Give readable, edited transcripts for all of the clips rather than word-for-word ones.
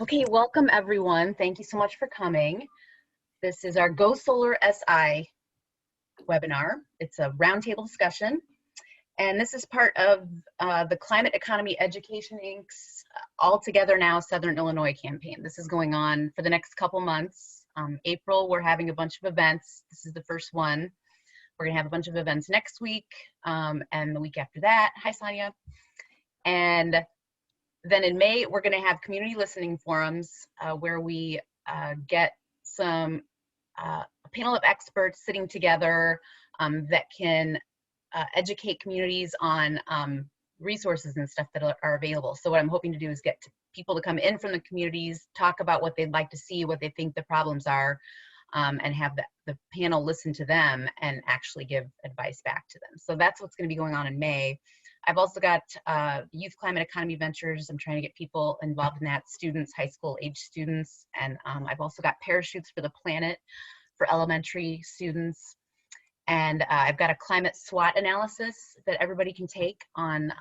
Okay, welcome everyone. Thank you so much for coming. This is our Go Solar SI webinar. It's a roundtable discussion, and this is part of the Climate Economy Education Inc.'s All Together Now Southern Illinois campaign. This is going on for the next couple months. April, we're having a bunch of events. This is the first one. We're gonna have a bunch of events next week and the week after that. Hi, Sonia. And then in May, we're going to have community listening forums where we get a panel of experts sitting together that can educate communities on resources and stuff that are available. So what I'm hoping to do is get people to come in from the communities, talk about what they'd like to see, what they think the problems are, and have the panel listen to them and actually give advice back to them. So that's what's going to be going on in May. I've also got Youth Climate Economy Ventures. I'm trying to get people involved in that, students, high school age students. And I've also got Parachutes for the Planet for elementary students. And I've got a climate SWOT analysis that everybody can take on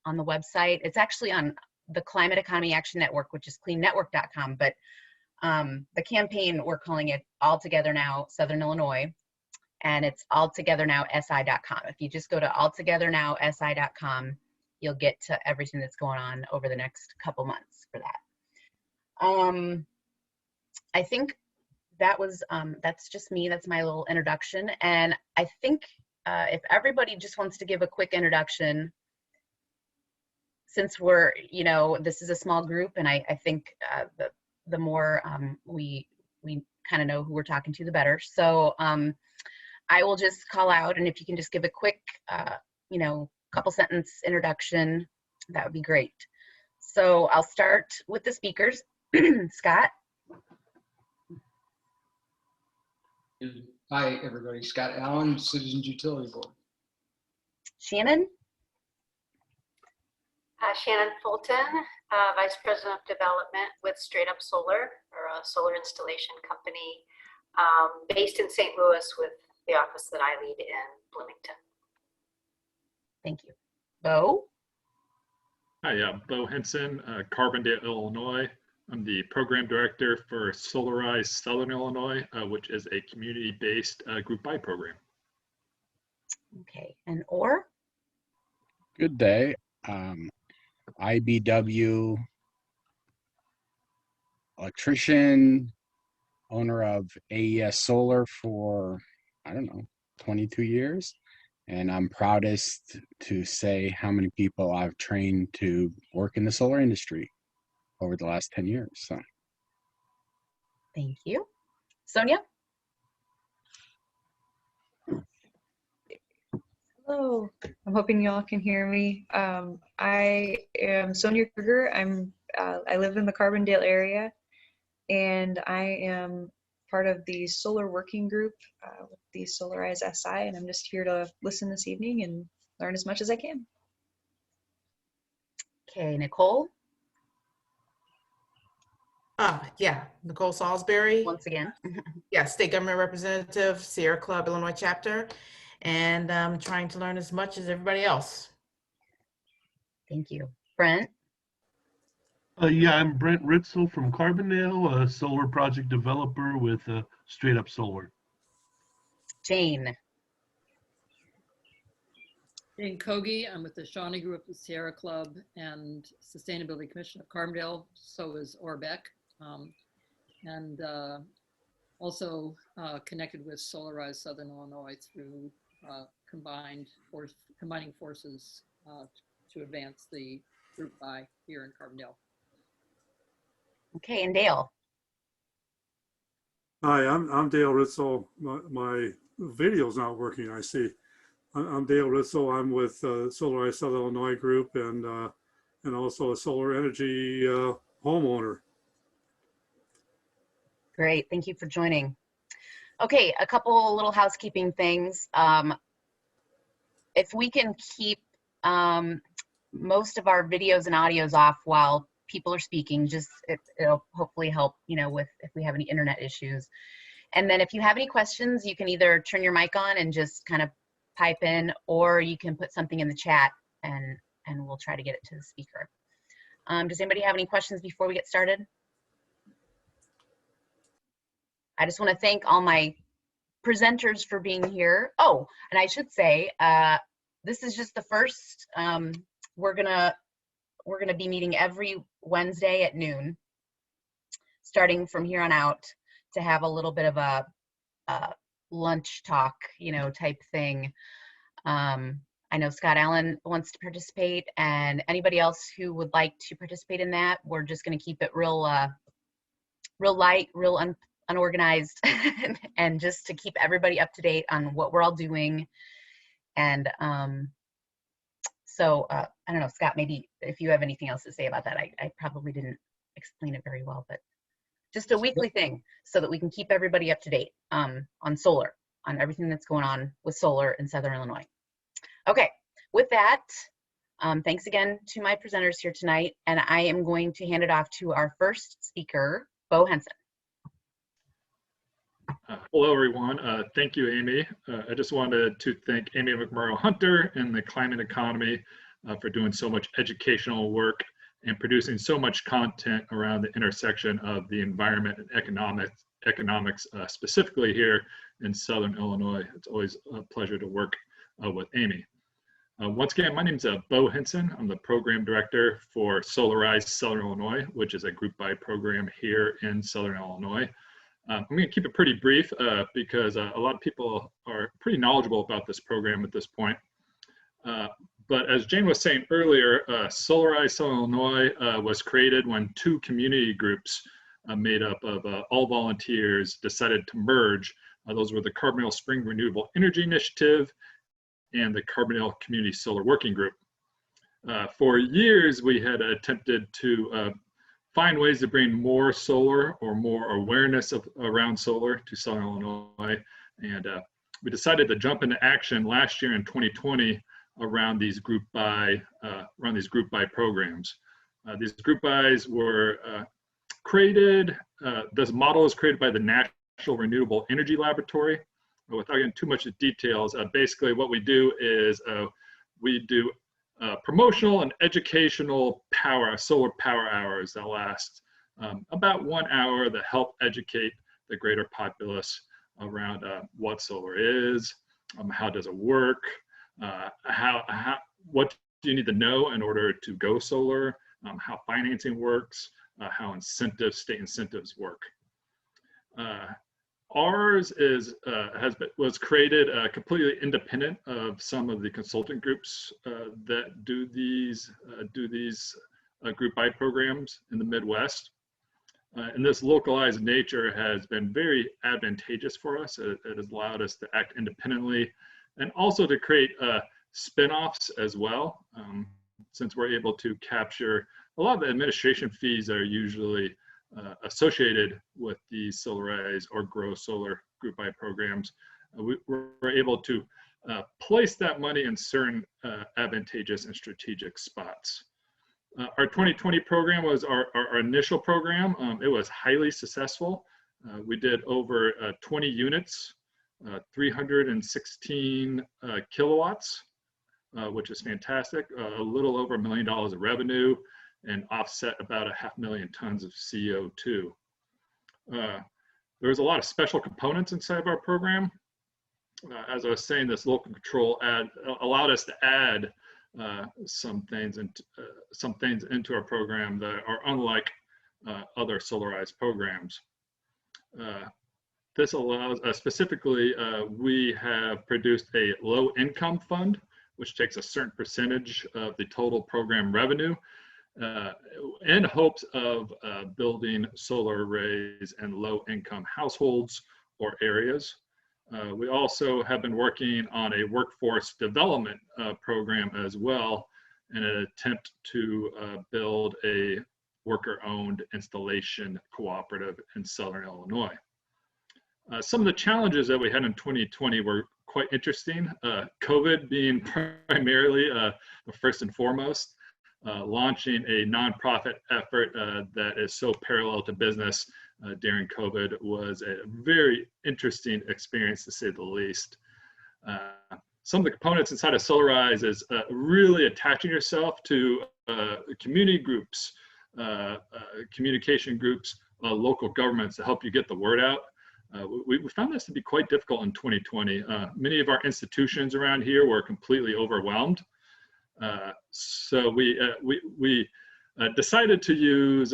the website. It's actually on the Climate Economy Action Network, which is cleannetwork.com. But the campaign, we're calling it All Together Now Southern Illinois. And it's alltogethernowsi.com. If you just go to alltogethernowsi.com, you'll get to everything that's going on over the next couple months for that. I think that was, that's just me, that's my little introduction. And I think if everybody just wants to give a quick introduction, since we're, this is a small group, and I think the more we kind of know who we're talking to, the better. So I will just call out, and if you can just give a quick, couple sentence introduction, that would be great. So I'll start with the speakers. Scott. Hi, everybody. Scott Allen, Citizens Utility Board. Shannon. Shannon Fulton, Vice President of Development with Straight Up Solar, or a solar installation company based in St. Louis with the office that I lead in Bloomington. Thank you. Bo? Hi, Bo Henson, Carbondale, Illinois. I'm the program director for Solarize Southern Illinois, which is a community-based group buy program. Okay, and Orr? Good day. IBW electrician, owner of AES Solar for, 22 years. And I'm proudest to say how many people I've trained to work in the solar industry over the last 10 years. So. Thank you. Sonia? Hello, I'm hoping y'all can hear me. I am Sonia Kruger. I live in the Carbondale area, and I am part of the solar working group with the Solarize SI, and I'm just here to listen this evening and learn as much as I can. Okay, Nicole? Yeah, Nicole Salisbury. Once again. Yeah, State Government Representative, Sierra Club, Illinois Chapter, and I'm trying to learn as much as everybody else. Thank you. Brent? Yeah, I'm Brent Ritzel from Carbondale, a solar project developer with Straight Up Solar. Jane? Jane Kogi, I'm with the Shawnee Group, the Sierra Club, and Sustainability Commission of Carbondale. So is Orbeck, and also connected with Solarize Southern Illinois through combining forces to advance the group buy here in Carbondale. Okay, and Dale? Hi, I'm Dale Ritzel. My video's not working, I see. I'm Dale Ritzel. I'm with Solarize Southern Illinois Group and also a solar energy homeowner. Great, thank you for joining. Okay, a couple little housekeeping things. If we can keep most of our videos and audios off while people are speaking, it'll hopefully help, with if we have any internet issues. And then if you have any questions, you can either turn your mic on and just kind of pipe in, or you can put something in the chat and we'll try to get it to the speaker. Does anybody have any questions before we get started? I just want to thank all my presenters for being here. Oh, and I should say, this is just the first. We're gonna be meeting every Wednesday at noon, starting from here on out, to have a little bit of a lunch talk, type thing. I know Scott Allen wants to participate, and anybody else who would like to participate in that, we're just going to keep it real light, real unorganized, and just to keep everybody up to date on what we're all doing. And so I don't know, Scott, maybe if you have anything else to say about that. I probably didn't explain it very well, but just a weekly thing so that we can keep everybody up to date on solar, on everything that's going on with solar in Southern Illinois. Okay, with that, thanks again to my presenters here tonight, and I am going to hand it off to our first speaker, Bo Henson. Hello, everyone. Thank you, Amy. I just wanted to thank Amy McMurrow-Hunter and the Climate Economy for doing so much educational work and producing so much content around the intersection of the environment and economics, specifically here in Southern Illinois. It's always a pleasure to work with Amy. Once again, my name is Bo Henson. I'm the program director for Solarize Southern Illinois, which is a group buy program here in Southern Illinois. I'm going to keep it pretty brief because a lot of people are pretty knowledgeable about this program at this point. But as Jane was saying earlier, Solarize Southern Illinois was created when two community groups made up of all volunteers decided to merge. Those were the Carbondale Spring Renewable Energy Initiative and the Carbondale Community Solar Working Group. For years, we had attempted to find ways to bring more solar or more awareness around solar to Southern Illinois. And we decided to jump into action last year in 2020 around these group buy programs. These group buys were created, this model is created by the National Renewable Energy Laboratory. Without getting too much details, basically what we do is we do promotional and educational solar power hours that last about 1 hour that help educate the greater populace around what solar is, how does it work, what do you need to know in order to go solar, how financing works, how state incentives work. Ours was created completely independent of some of the consultant groups that do these group buy programs in the Midwest. And this localized nature has been very advantageous for us. It has allowed us to act independently and also to create spin-offs as well, since we're able to capture a lot of the administration fees that are usually associated with the Solarize or Grow Solar group buy programs. We're able to place that money in certain advantageous and strategic spots. Our 2020 program was our initial program. It was highly successful. We did over 20 units, 316 kilowatts, which is fantastic, a little over $1 million of revenue, and offset about 500,000 tons of CO2. There was a lot of special components inside of our program. As I was saying, this local control allowed us to add some things into our program that are unlike other Solarize programs. This allows specifically, we have produced a low income fund, which takes a certain percentage of the total program revenue in hopes of building solar arrays in low-income households or areas. We also have been working on a workforce development program as well in an attempt to build a worker-owned installation cooperative in Southern Illinois. Some of the challenges that we had in 2020 were quite interesting. COVID being primarily first and foremost. Launching a nonprofit effort that is so parallel to business during COVID was a very interesting experience, to say the least. Some of the components inside of Solarize is really attaching yourself to community groups communication groups, local governments to help you get the word out. We found this to be quite difficult in 2020. Many of our institutions around here were completely overwhelmed. So we decided to use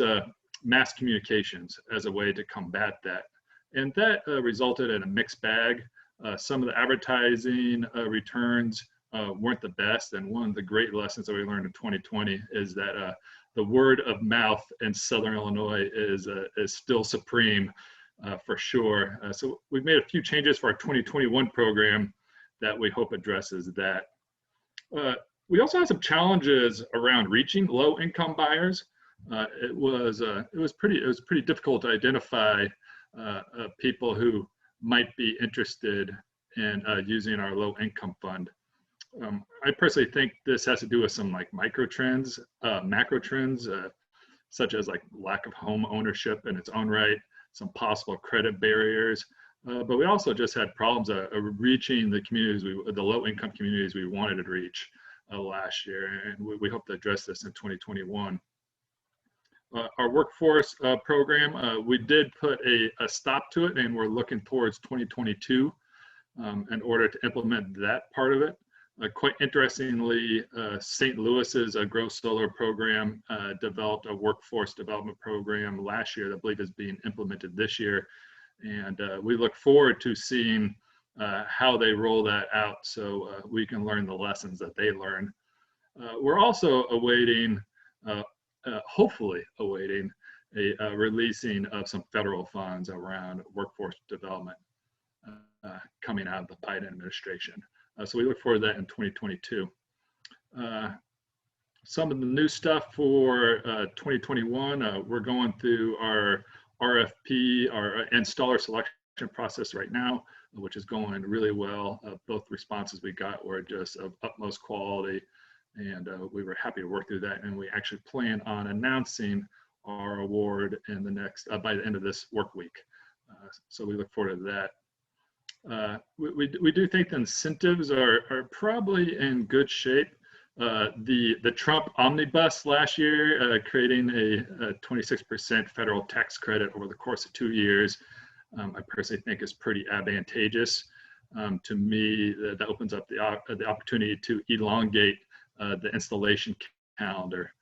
mass communications as a way to combat that. And that resulted in a mixed bag. Some of the advertising returns weren't the best. And one of the great lessons that we learned in 2020 is that the word of mouth in Southern Illinois is still supreme for sure. So we've made a few changes for our 2021 program that we hope addresses that. We also had some challenges around reaching low-income buyers. It was pretty difficult to identify people who might be interested in using our low-income fund. I personally think this has to do with some like micro trends, macro trends, such as like lack of home ownership in its own right, some possible credit barriers. But we also just had problems reaching the communities, the low-income communities we wanted to reach last year, and we hope to address this in 2021. Our workforce program, we did put a stop to it, and we're looking towards 2022 in order to implement that part of it. Quite interestingly, St. Louis's Grow Solar program developed a workforce development program last year that I believe is being implemented this year. And we look forward to seeing how they roll that out so we can learn the lessons that they learn. We're also awaiting, hopefully awaiting, a releasing of some federal funds around workforce development coming out of the Biden administration. So we look forward to that in 2022. Some of the new stuff for 2021, we're going through our RFP, our installer selection process right now, which is going really well. Both responses we got were just of utmost quality, and we were happy to work through that. And we actually plan on announcing our award in the next by the end of this work week. So we look forward to that. We do think the incentives are probably in good shape. The Trump omnibus last year, creating a 26% federal tax credit over the course of 2 years, I personally think is pretty advantageous. To me, that opens up the opportunity to elongate the installation calendar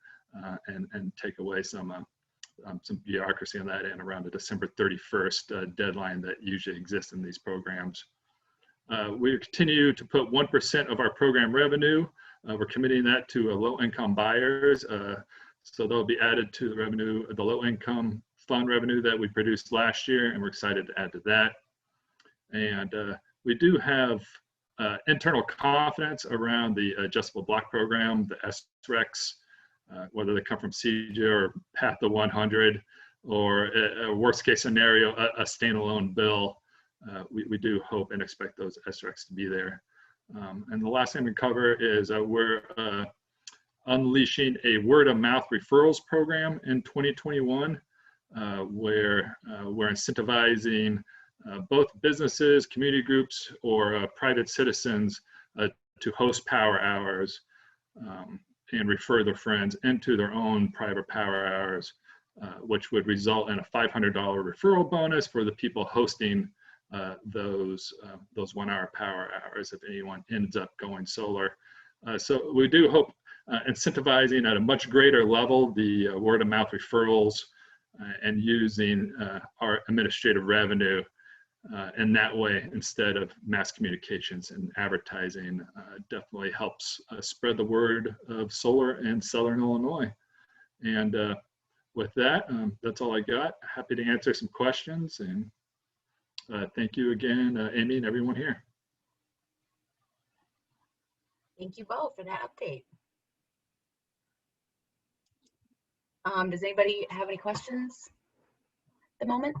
and take away some bureaucracy on that end around the December 31st deadline that usually exists in these programs. We continue to put 1% of our program revenue. We're committing that to low-income buyers. So they'll be added to the revenue, the low-income fund revenue that we produced last year, and we're excited to add to that. And we do have internal confidence around the adjustable block program, the SRECs, whether they come from CJ or Path to 100, or a worst case scenario, a standalone bill. We do hope and expect those SRECs to be there. And the last thing we cover is we're unleashing a word of mouth referrals program in 2021, where we're incentivizing both businesses, community groups, or private citizens to host power hours and refer their friends into their own private power hours, which would result in a $500 referral bonus for the people hosting those 1 hour power hours if anyone ends up going solar. So we do hope incentivizing at a much greater level the word of mouth referrals and using our administrative revenue in that way instead of mass communications and advertising definitely helps spread the word of solar in Southern Illinois. And with that, that's all I got. Happy to answer some questions, and thank you again, Amy and everyone here. Thank you both for that update. Does anybody have any questions at the moment?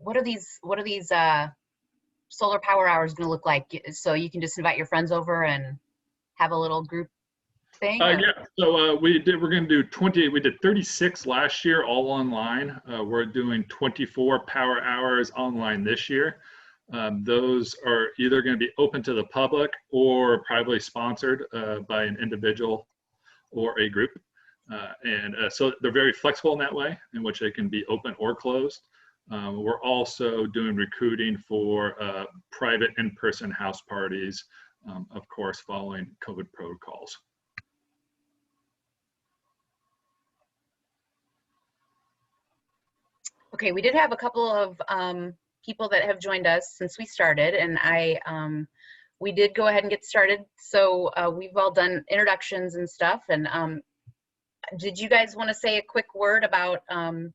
What are these solar power hours going to look like? So you can just invite your friends over and have a little group thing? Yeah, so we're going to do 20, we did 36 last year, all online. We're doing 24 power hours online this year. Those are either going to be open to the public or privately sponsored by an individual or a group. So they're very flexible in that way, in which they can be open or closed. We're also doing recruiting for private in-person house parties, of course, following COVID protocols. Okay, we did have a couple of people that have joined us since we started, and we did go ahead and get started. So we've all done introductions and stuff. And did you guys want to say a quick word about who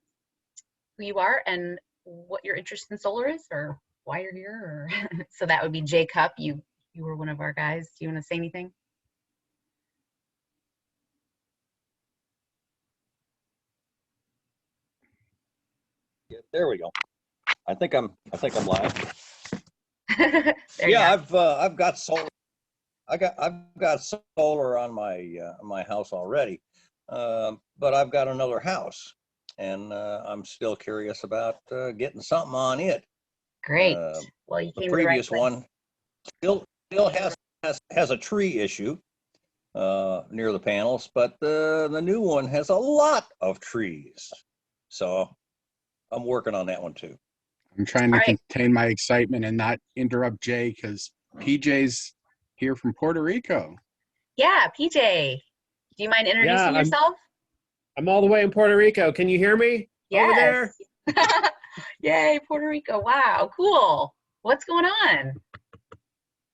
you are and what your interest in solar is, or why you're here? Or so that would be Jay Cup. You were one of our guys. Do you want to say anything? Yeah, there we go. I think I'm live. Yeah, I've got solar. I've got solar on my house already, but I've got another house, and I'm still curious about getting something on it. Great. Well, you came the to the right previous place. one still has a tree issue near the panels, but the new one has a lot of trees. So I'm working on that one too. I'm trying to contain my excitement and not interrupt Jay because PJ's here from Puerto Rico. Yeah, PJ, do you mind introducing yourself? I'm all the way in Puerto Rico. Can you hear me over there? Yay, Puerto Rico. Wow, cool. What's going on?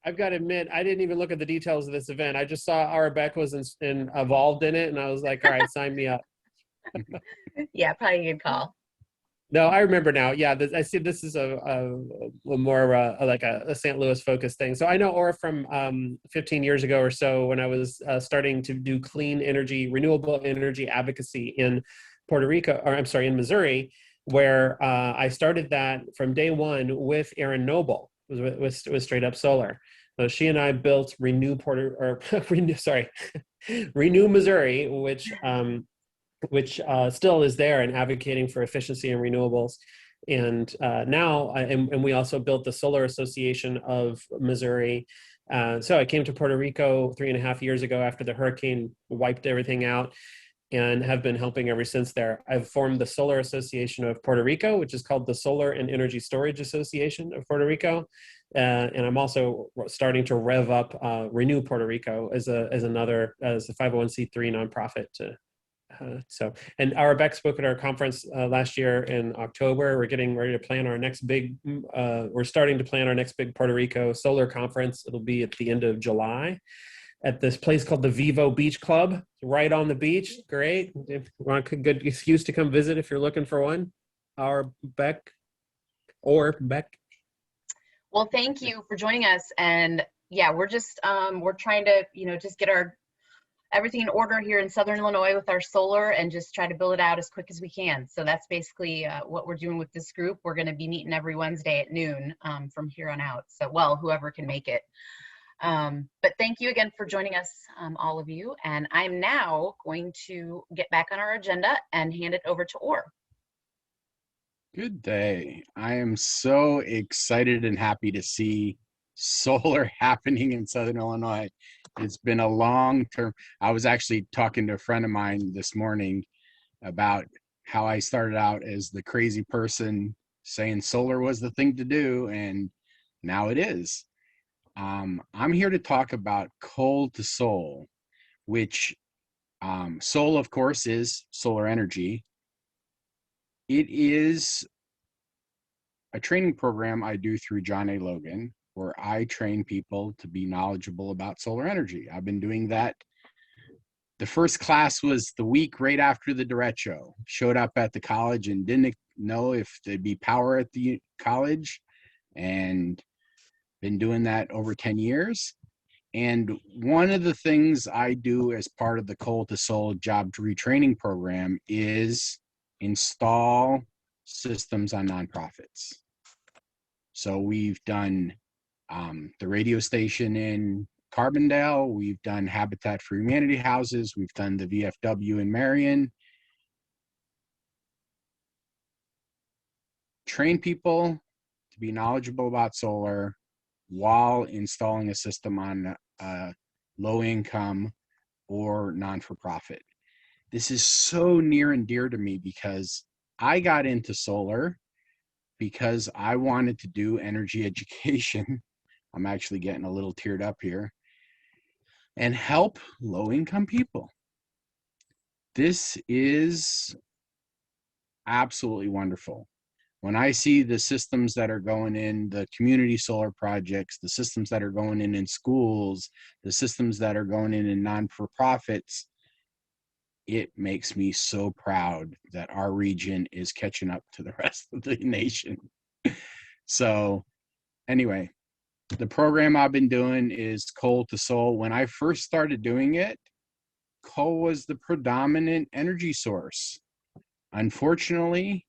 I've got to admit, I didn't even look at the details of this event. I just saw Arabec was involved in it, and I was like, all right, sign me up. Yeah, probably a good call. No, I remember now. Yeah, I see this is a more like a St. Louis focused thing. So I know Aura from 15 years ago or so when I was starting to do clean energy, renewable energy advocacy in Puerto Rico, or I'm sorry, in Missouri, where I started that from day one with Erin Noble, with Straight Up Solar. So she and I built Renew Missouri, which still is there and advocating for efficiency and renewables. And now, and we also built the Solar Association of Missouri. So I came to Puerto Rico 3.5 years ago after the hurricane wiped everything out, and have been helping ever since there. I've formed the Solar Association of Puerto Rico, which is called the Solar and Energy Storage Association of Puerto Rico. And I'm also starting to rev up Renew Puerto Rico as a 501c3 nonprofit. And Arabec spoke at our conference last year in October. We're getting ready to plan our next big, we're starting to plan our next big Puerto Rico solar conference. It'll be at the end of July at this place called the Vivo Beach Club, right on the beach. Great. If you want a good excuse to come visit if you're looking for one. Arabec or Beck. Well, thank you for joining us. And yeah, we're just, we're trying to, just get everything in order here in Southern Illinois with our solar and just try to build it out as quick as we can. So that's basically what we're doing with this group. We're going to be meeting every Wednesday at noon from here on out. So, well, whoever can make it. But thank you again for joining us, all of you. And I'm now going to get back on our agenda and hand it over to Orr. Good day. I am so excited and happy to see solar happening in Southern Illinois. It's been a long term. I was actually talking to a friend of mine this morning about how I started out as the crazy person saying solar was the thing to do, and now it is. I'm here to talk about coal to soul, which soul, of course, is solar energy. It is a training program I do through John A. Logan, where I train people to be knowledgeable about solar energy. I've been doing that. The first class was the week right after the derecho. Showed up at the college and didn't know if there'd be power at the college, and been doing that over 10 years. And one of the things I do as part of the Coal to Soul job retraining program is install systems on nonprofits. So we've done the radio station in Carbondale, we've done Habitat for Humanity houses, we've done the VFW in Marion. Train people to be knowledgeable about solar while installing a system on low income or non-for-profit. This is so near and dear to me because I got into solar because I wanted to do energy education. I'm actually getting a little teared up here, and help low income people. This is absolutely wonderful. When I see the systems that are going in, the community solar projects, the systems that are going in schools, the systems that are going in non-for-profits, it makes me so proud that our region is catching up to the rest of the nation. So anyway, the program I've been doing is coal to soul. When I first started doing it, coal was the predominant energy source. Unfortunately,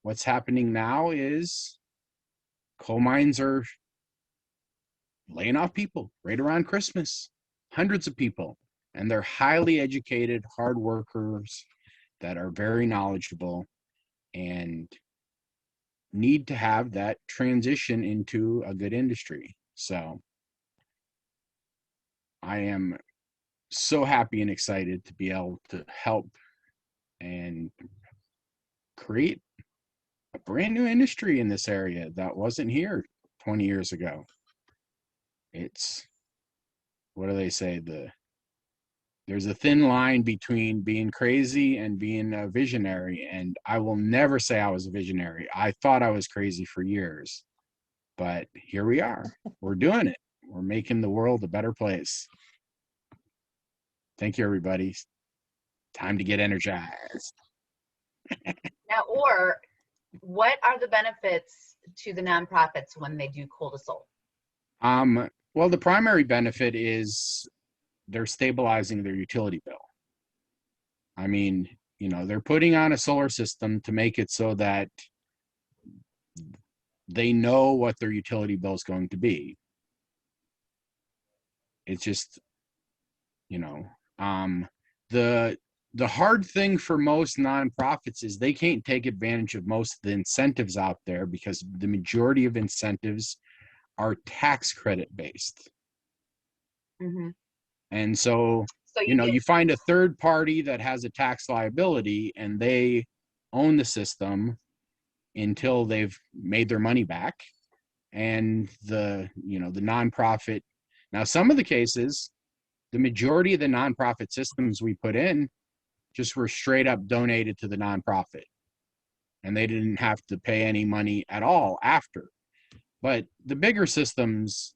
what's happening now is coal mines are laying off people right around Christmas, hundreds of people, and they're highly educated, hard workers that are very knowledgeable and need to have that transition into a good industry. So I am so happy and excited to be able to help and create a brand new industry in this area that wasn't here 20 years ago. It's, what do they say? There's a thin line between being crazy and being a visionary. And I will never say I was a visionary. I thought I was crazy for years, but here we are. We're doing it. We're making the world a better place. Thank you, everybody. Time to get energized. Now, or what are the benefits to the nonprofits when they do coal to soul? Well, the primary benefit is they're stabilizing their utility bill. I mean, you know, they're putting on a solar system to make it so that they know what their utility bill is going to be. It's just, you know, the hard thing for most nonprofits is they can't take advantage of most of the incentives out there because the majority of incentives are tax credit based. Mm-hmm. And so you know, you find a third party that has a tax liability and they own the system until they've made their money back. And the nonprofit, now some of the cases, the majority of the nonprofit systems we put in just were straight up donated to the nonprofit and they didn't have to pay any money at all after. But the bigger systems,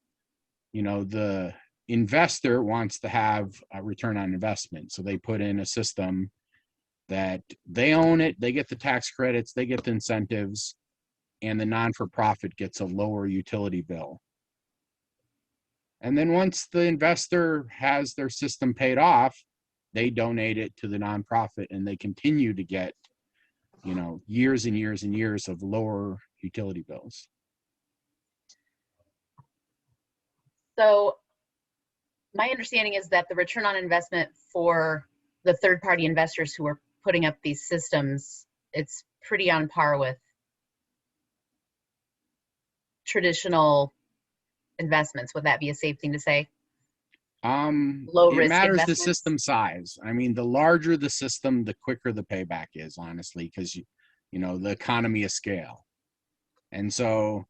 you know, the investor wants to have a return on investment. So they put in a system that they own it, they get the tax credits, they get the incentives, and the non-for-profit gets a lower utility bill. And then once the investor has their system paid off, they donate it to the nonprofit and they continue to get, you know, years and years and years of lower utility bills. So my understanding is that the return on investment for the third-party investors who are putting up these systems, it's pretty on par with traditional investments. Would that be a safe thing to say? Low risk it matters the investments? system size. I mean, the larger the system, the quicker the payback is, honestly, because you know, the economy of scale. And so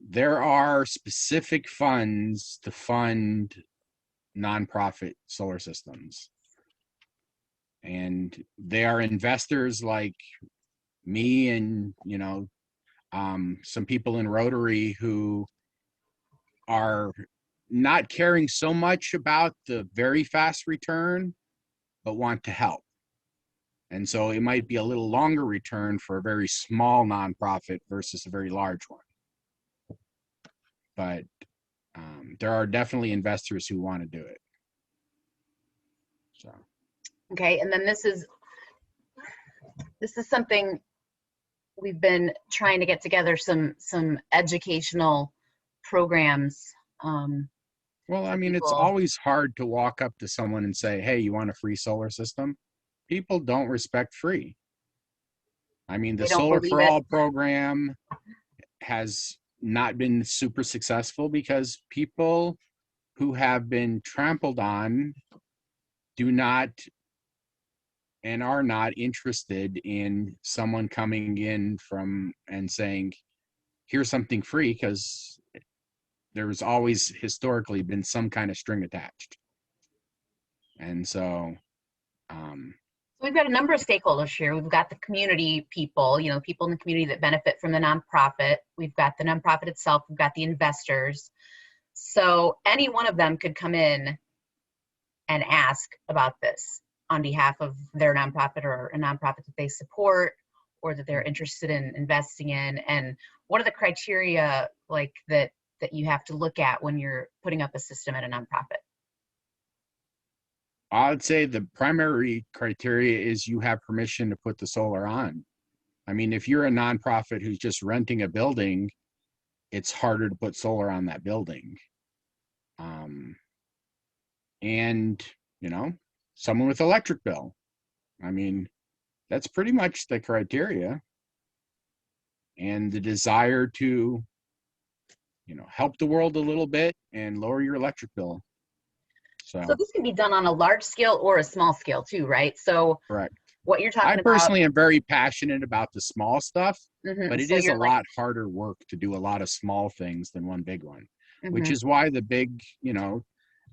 there are specific funds to fund nonprofit solar systems. And they are investors like me and, you know, some people in Rotary who are not caring so much about the very fast return, but want to help. And so it might be a little longer return for a very small nonprofit versus a very large one. But there are definitely investors who want to do it. So. Okay, and then this is something we've been trying to get together, some educational programs. Well, I mean, it's always hard to walk up to someone and say, hey, you want a free solar system? People don't respect free. I mean, the Solar for All program has not been super successful because people who have been trampled on do not and are not interested in someone coming in from and saying, here's something free, because there's always historically been some kind of string attached. And so we've got a number of stakeholders here. We've got the community people, you know, people in the community that benefit from the nonprofit. We've got the nonprofit itself. We've got the investors. So any one of them could come in and ask about this on behalf of their nonprofit or a nonprofit that they support or that they're interested in investing in. And what are the criteria like that you have to look at when you're putting up a system at a nonprofit? I'd say the primary criteria is you have permission to put the solar on. I mean, if you're a nonprofit who's just renting a building, it's harder to put solar on that building. And, you know, someone with electric bill. I mean, that's pretty much the criteria. And the desire to, you know, help the world a little bit and lower your electric bill. So this can be done on a large scale or a small scale too, right? So correct. What you're talking I about. personally am very passionate about the small stuff, Mhm. but it So is a you're like- lot harder work to do a lot of small things than one big one, which Mhm. is why the big, you know,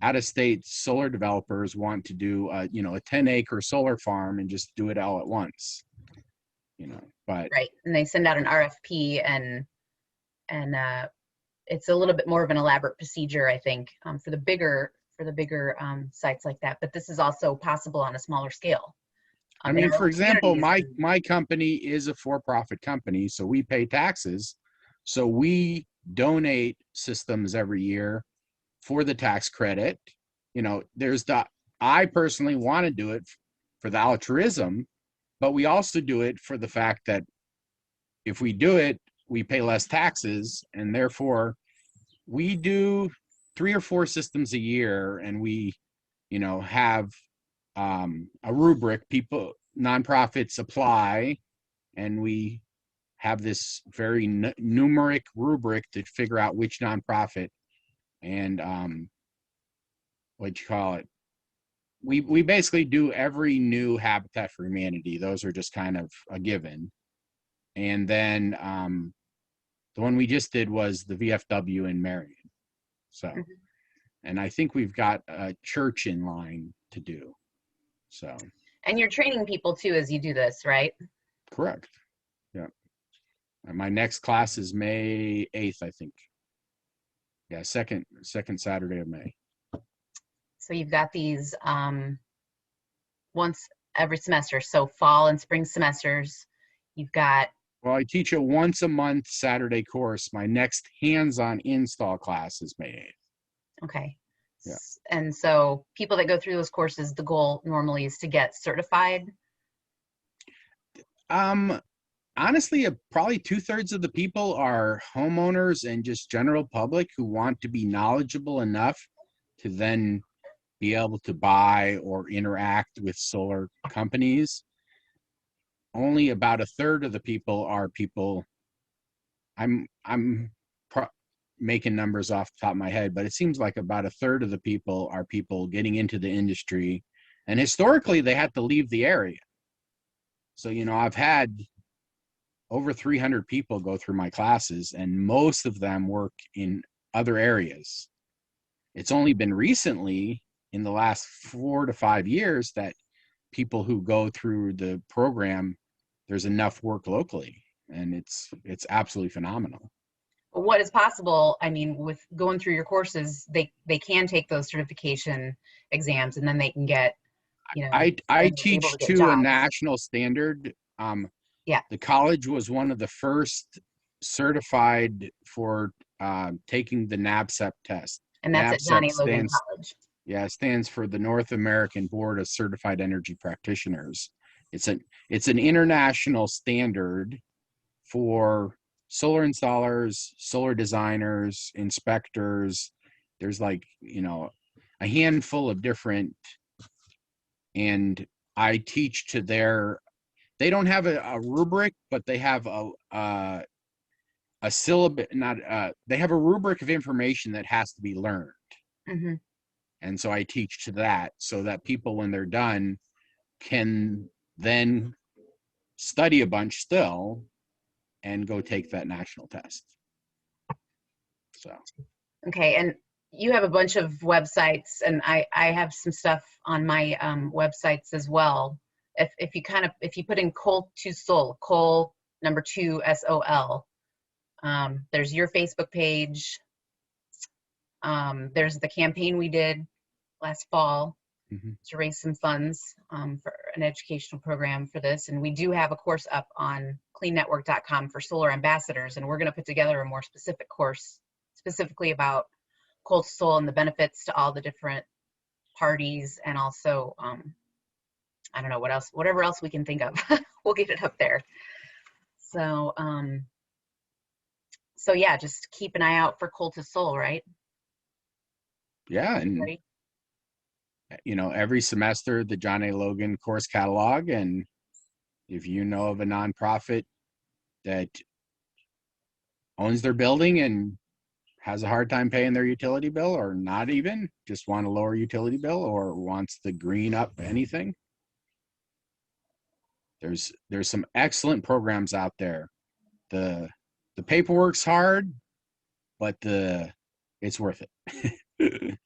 out-of-state solar developers want to do, you know, a 10-acre solar farm and just do it all at once, you know, but. Right, and they send out an RFP and it's a little bit more of an elaborate procedure, I think, for the bigger sites like that. But this is also possible on a smaller scale. I mean, for example, communities. my company is a for-profit company, so we pay taxes. So we donate systems every year for the tax credit. You know, I personally want to do it for the altruism, but we also do it for the fact that if we do it, we pay less taxes, and therefore we do 3 or 4 systems a year, and we, you know, have a rubric nonprofits apply, and we have this very numeric rubric to figure out which nonprofit and what you call it. We basically do every new Habitat for Humanity. Those are just kind of a given. And then the one we just did was the VFW in Marion. So, and I think we've got a church in line to do. So. And you're training people too as you do this, right? Correct. Yeah. And my next class is May 8th, I think. Yeah, second Saturday of May. So you've got these once every semester. So fall and spring semesters, you've got. Well, I teach a once a month Saturday course. My next hands-on install class is May 8th. Okay. Yeah. And so people that go through those courses, the goal normally is to get certified. Honestly, probably 2/3 of the people are homeowners and just general public who want to be knowledgeable enough to then be able to buy or interact with solar companies. Only about 1/3 of the people are people. I'm making numbers off the top of my head, but it seems like about 1/3 of the people are people getting into the industry, and historically they had to leave the area. So, you know, I've had over 300 people go through my classes, and most of them work in other areas. It's only been recently, in the last 4 to 5 years, that people who go through the program, there's enough work locally, and it's absolutely phenomenal. What is possible, I mean, with going through your courses, they can take those certification exams, and then they can get, you know. I teach to a national standard. Yeah. The college was one of the first certified for taking the NABCEP test. And that's NABCEP at Johnny Logan College. Yeah, it stands for the North American Board of Certified Energy Practitioners. It's an international standard for solar installers, solar designers, inspectors. There's like, you know, a handful of different, and I teach to they don't have a rubric, but they have a syllabus, not they have a rubric of information that has to be learned. Mhm. And so I teach to that so that people, when they're done, can then study a bunch still and go take that national test. So, Okay, and you have a bunch of websites, and I have some stuff on my websites as well. If you put in Coal to Sol, Coal number 2 SOL, there's your Facebook page. There's the campaign we did last fall to raise some funds for an educational program for this, and we do have a course up on cleannetwork.com for solar ambassadors, and we're going to put together a more specific course specifically about Coal to Sol and the benefits to all the different parties, and also I don't know what else, whatever else we can think of. We'll get it up there. So so yeah, just keep an eye out for Coal to Sol, right? yeah, and Ready? you know, every semester the John A. Logan course catalog, and if you know of a nonprofit that owns their building and has a hard time paying their utility bill, or not even just want a lower utility bill, or wants to green up anything, there's some excellent programs out there. The paperwork's hard, but it's worth it.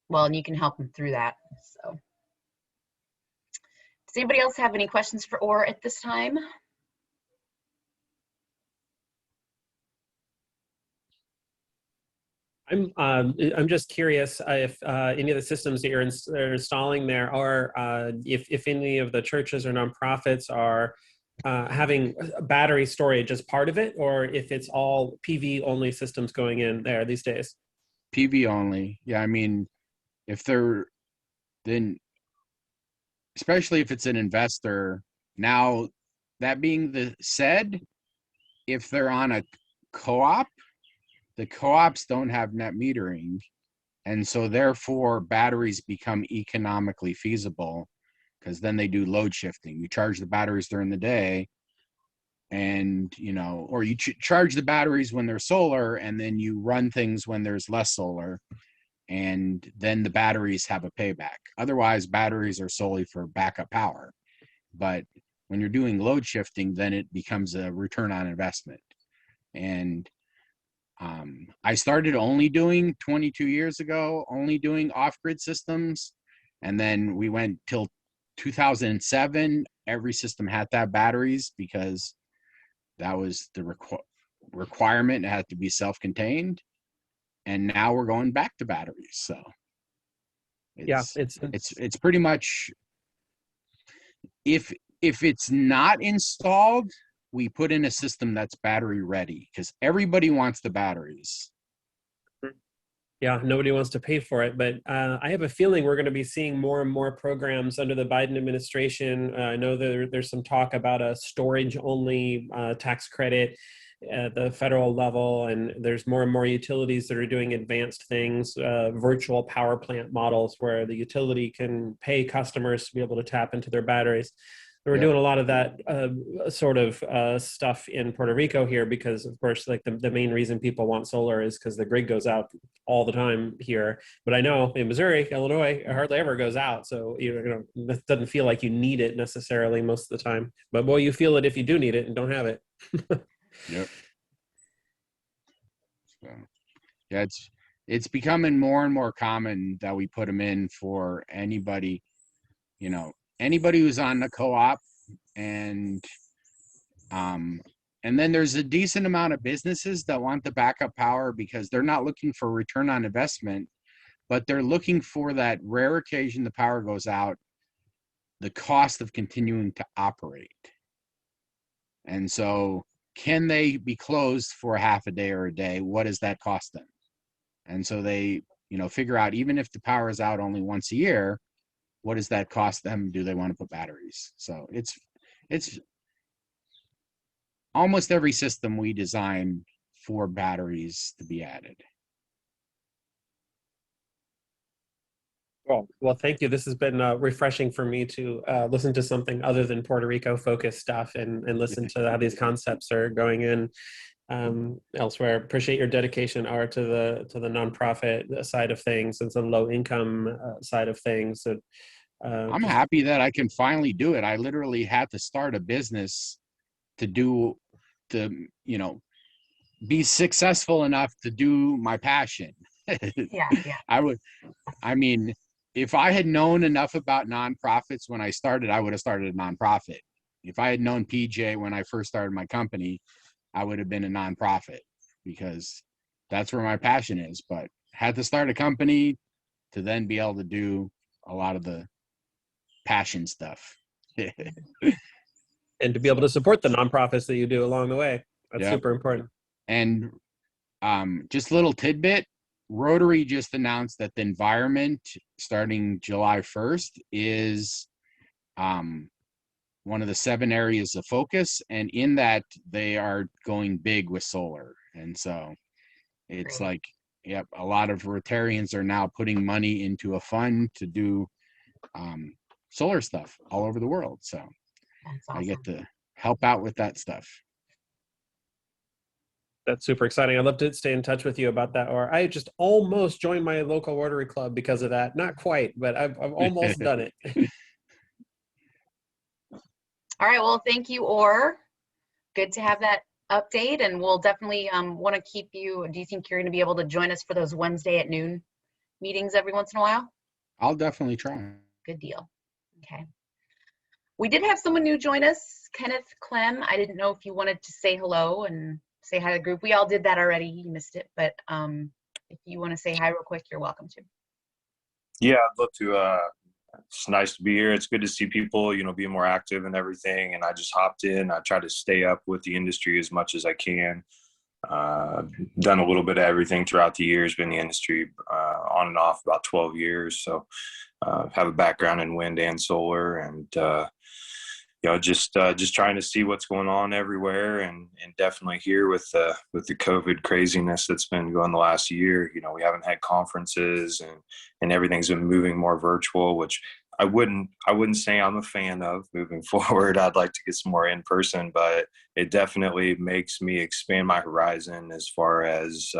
Well, and you can help them through that. So, does anybody else have any questions for Orr at this time? I'm just curious if any of the systems that you're installing there are, if any of the churches or nonprofits are having battery storage as part of it, or if it's all PV only systems going in there these days. PV only. Yeah, I mean, if they're, then, especially if it's an investor. Now, that being said, if they're on a co-op, the co-ops don't have net metering, and so therefore batteries become economically feasible, because then they do load shifting. You charge the batteries during the day, and you know, or you charge the batteries when they're solar, and then you run things when there's less solar, and then the batteries have a payback. Otherwise, batteries are solely for backup power. But when you're doing load shifting, then it becomes a return on investment. And I started only doing 22 years ago, only doing off-grid systems. And then we went till 2007. Every system had to have batteries because that was the requirement. It had to be self-contained. And now we're going back to batteries. So it's pretty much, if it's not installed, we put in a system that's battery ready, because everybody wants the batteries. Yeah, nobody wants to pay for it, but I have a feeling we're going to be seeing more and more programs under the Biden administration. I know there's some talk about a storage-only tax credit at the federal level, and there's more and more utilities that are doing advanced things, virtual power plant models where the utility can pay customers to be able to tap into their batteries. We're doing a lot of that sort of stuff in Puerto Rico here, because of course, like the main reason people want solar is because the grid goes out all the time here. But I know in Missouri, Illinois, it hardly ever goes out. So, you know, it doesn't feel like you need it necessarily most of the time. But boy, you feel it if you do need it and don't have it. Yep. So, yeah, it's becoming more and more common that we put them in for anybody, you know, anybody who's on the co-op, and then there's a decent amount of businesses that want the backup power because they're not looking for return on investment, but they're looking for that rare occasion the power goes out, the cost of continuing to operate. And so, can they be closed for a half a day or a day? What does that cost them? And so they, you know, figure out, even if the power is out only once a year, what does that cost them? Do they want to put batteries? So it's almost every system we design for batteries to be added. Well, thank you. This has been refreshing for me to listen to something other than Puerto Rico focused stuff and listen to how these concepts are going in. elsewhere. Appreciate your dedication, Art, to the nonprofit side of things and the low income side of things. So, I'm happy that I can finally do it. I literally had to start a business to be successful enough to do my passion. Yeah. I mean, if I had known enough about nonprofits when I started, I would have started a nonprofit. If I had known PJ when I first started my company, I would have been a nonprofit, because that's where my passion is. But had to start a company to then be able to do a lot of the passion stuff. And to be able to support the nonprofits that you do along the way. That's super important. And just a little tidbit, Rotary just announced that the environment starting July 1st is one of the 7 areas of focus. And in that, they are going big with solar. And so it's like, a lot of Rotarians are now putting money into a fund to do solar stuff all over the world. So That's awesome. I get to help out with that stuff. That's super exciting. I'd love to stay in touch with you about that. Or I just almost joined my local Rotary Club because of that. Not quite, but I've almost done it. All right, well, thank you, Orr. Good to have that update, and we'll definitely want to keep you. Do you think you're going to be able to join us for those Wednesday at noon meetings every once in a while? I'll definitely try. Good deal. Okay. We did have someone new join us, Kenneth Clem. I didn't know if you wanted to say hello and say hi to the group. We all did that already. You missed it, but if you want to say hi real quick, you're welcome to. Yeah, I'd love to. It's nice to be here. It's good to see people, being more active and everything. And I just hopped in. I try to stay up with the industry as much as I can. Done a little bit of everything throughout the years, been in the industry on and off about 12 years. So have a background in wind and solar, and just trying to see what's going on everywhere, and definitely here with the COVID craziness that's been going the last year. We haven't had conferences, and everything's been moving more virtual, which I wouldn't say I'm a fan of moving forward. I'd like to get some more in person, but it definitely makes me expand my horizon as far as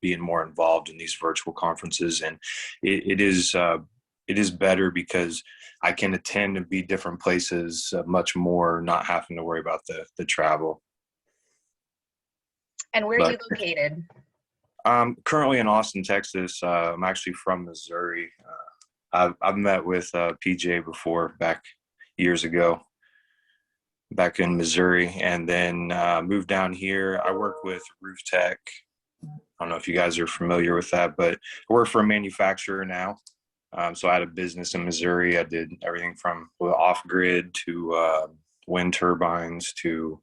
being more involved in these virtual conferences. And it is better because I can attend and be different places much more, not having to worry about the travel. And where are you located? I'm currently in Austin, Texas. I'm actually from Missouri. I've met with PJ before, back years ago, back in Missouri, and then moved down here. I work with Roof Tech. I don't know if you guys are familiar with that, but I work for a manufacturer now. So I had a business in Missouri. I did everything from off-grid to wind turbines to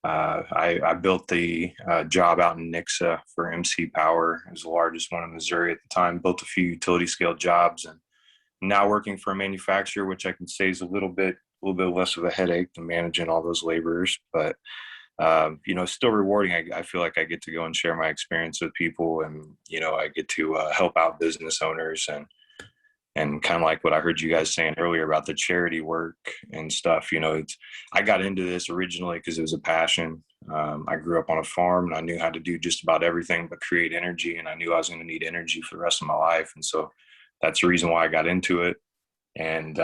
I built the job out in Nixa for MC Power. It was the largest one in Missouri at the time. Built a few utility scale jobs, and now working for a manufacturer, which I can say is a little bit less of a headache than managing all those laborers, but still rewarding. I feel like I get to go and share my experience with people, and I get to help out business owners, and kind of like what I heard you guys saying earlier about the charity work and stuff. I got into this originally because it was a passion. I grew up on a farm, and I knew how to do just about everything but create energy, and I knew I was going to need energy for the rest of my life, and so that's the reason why I got into it. And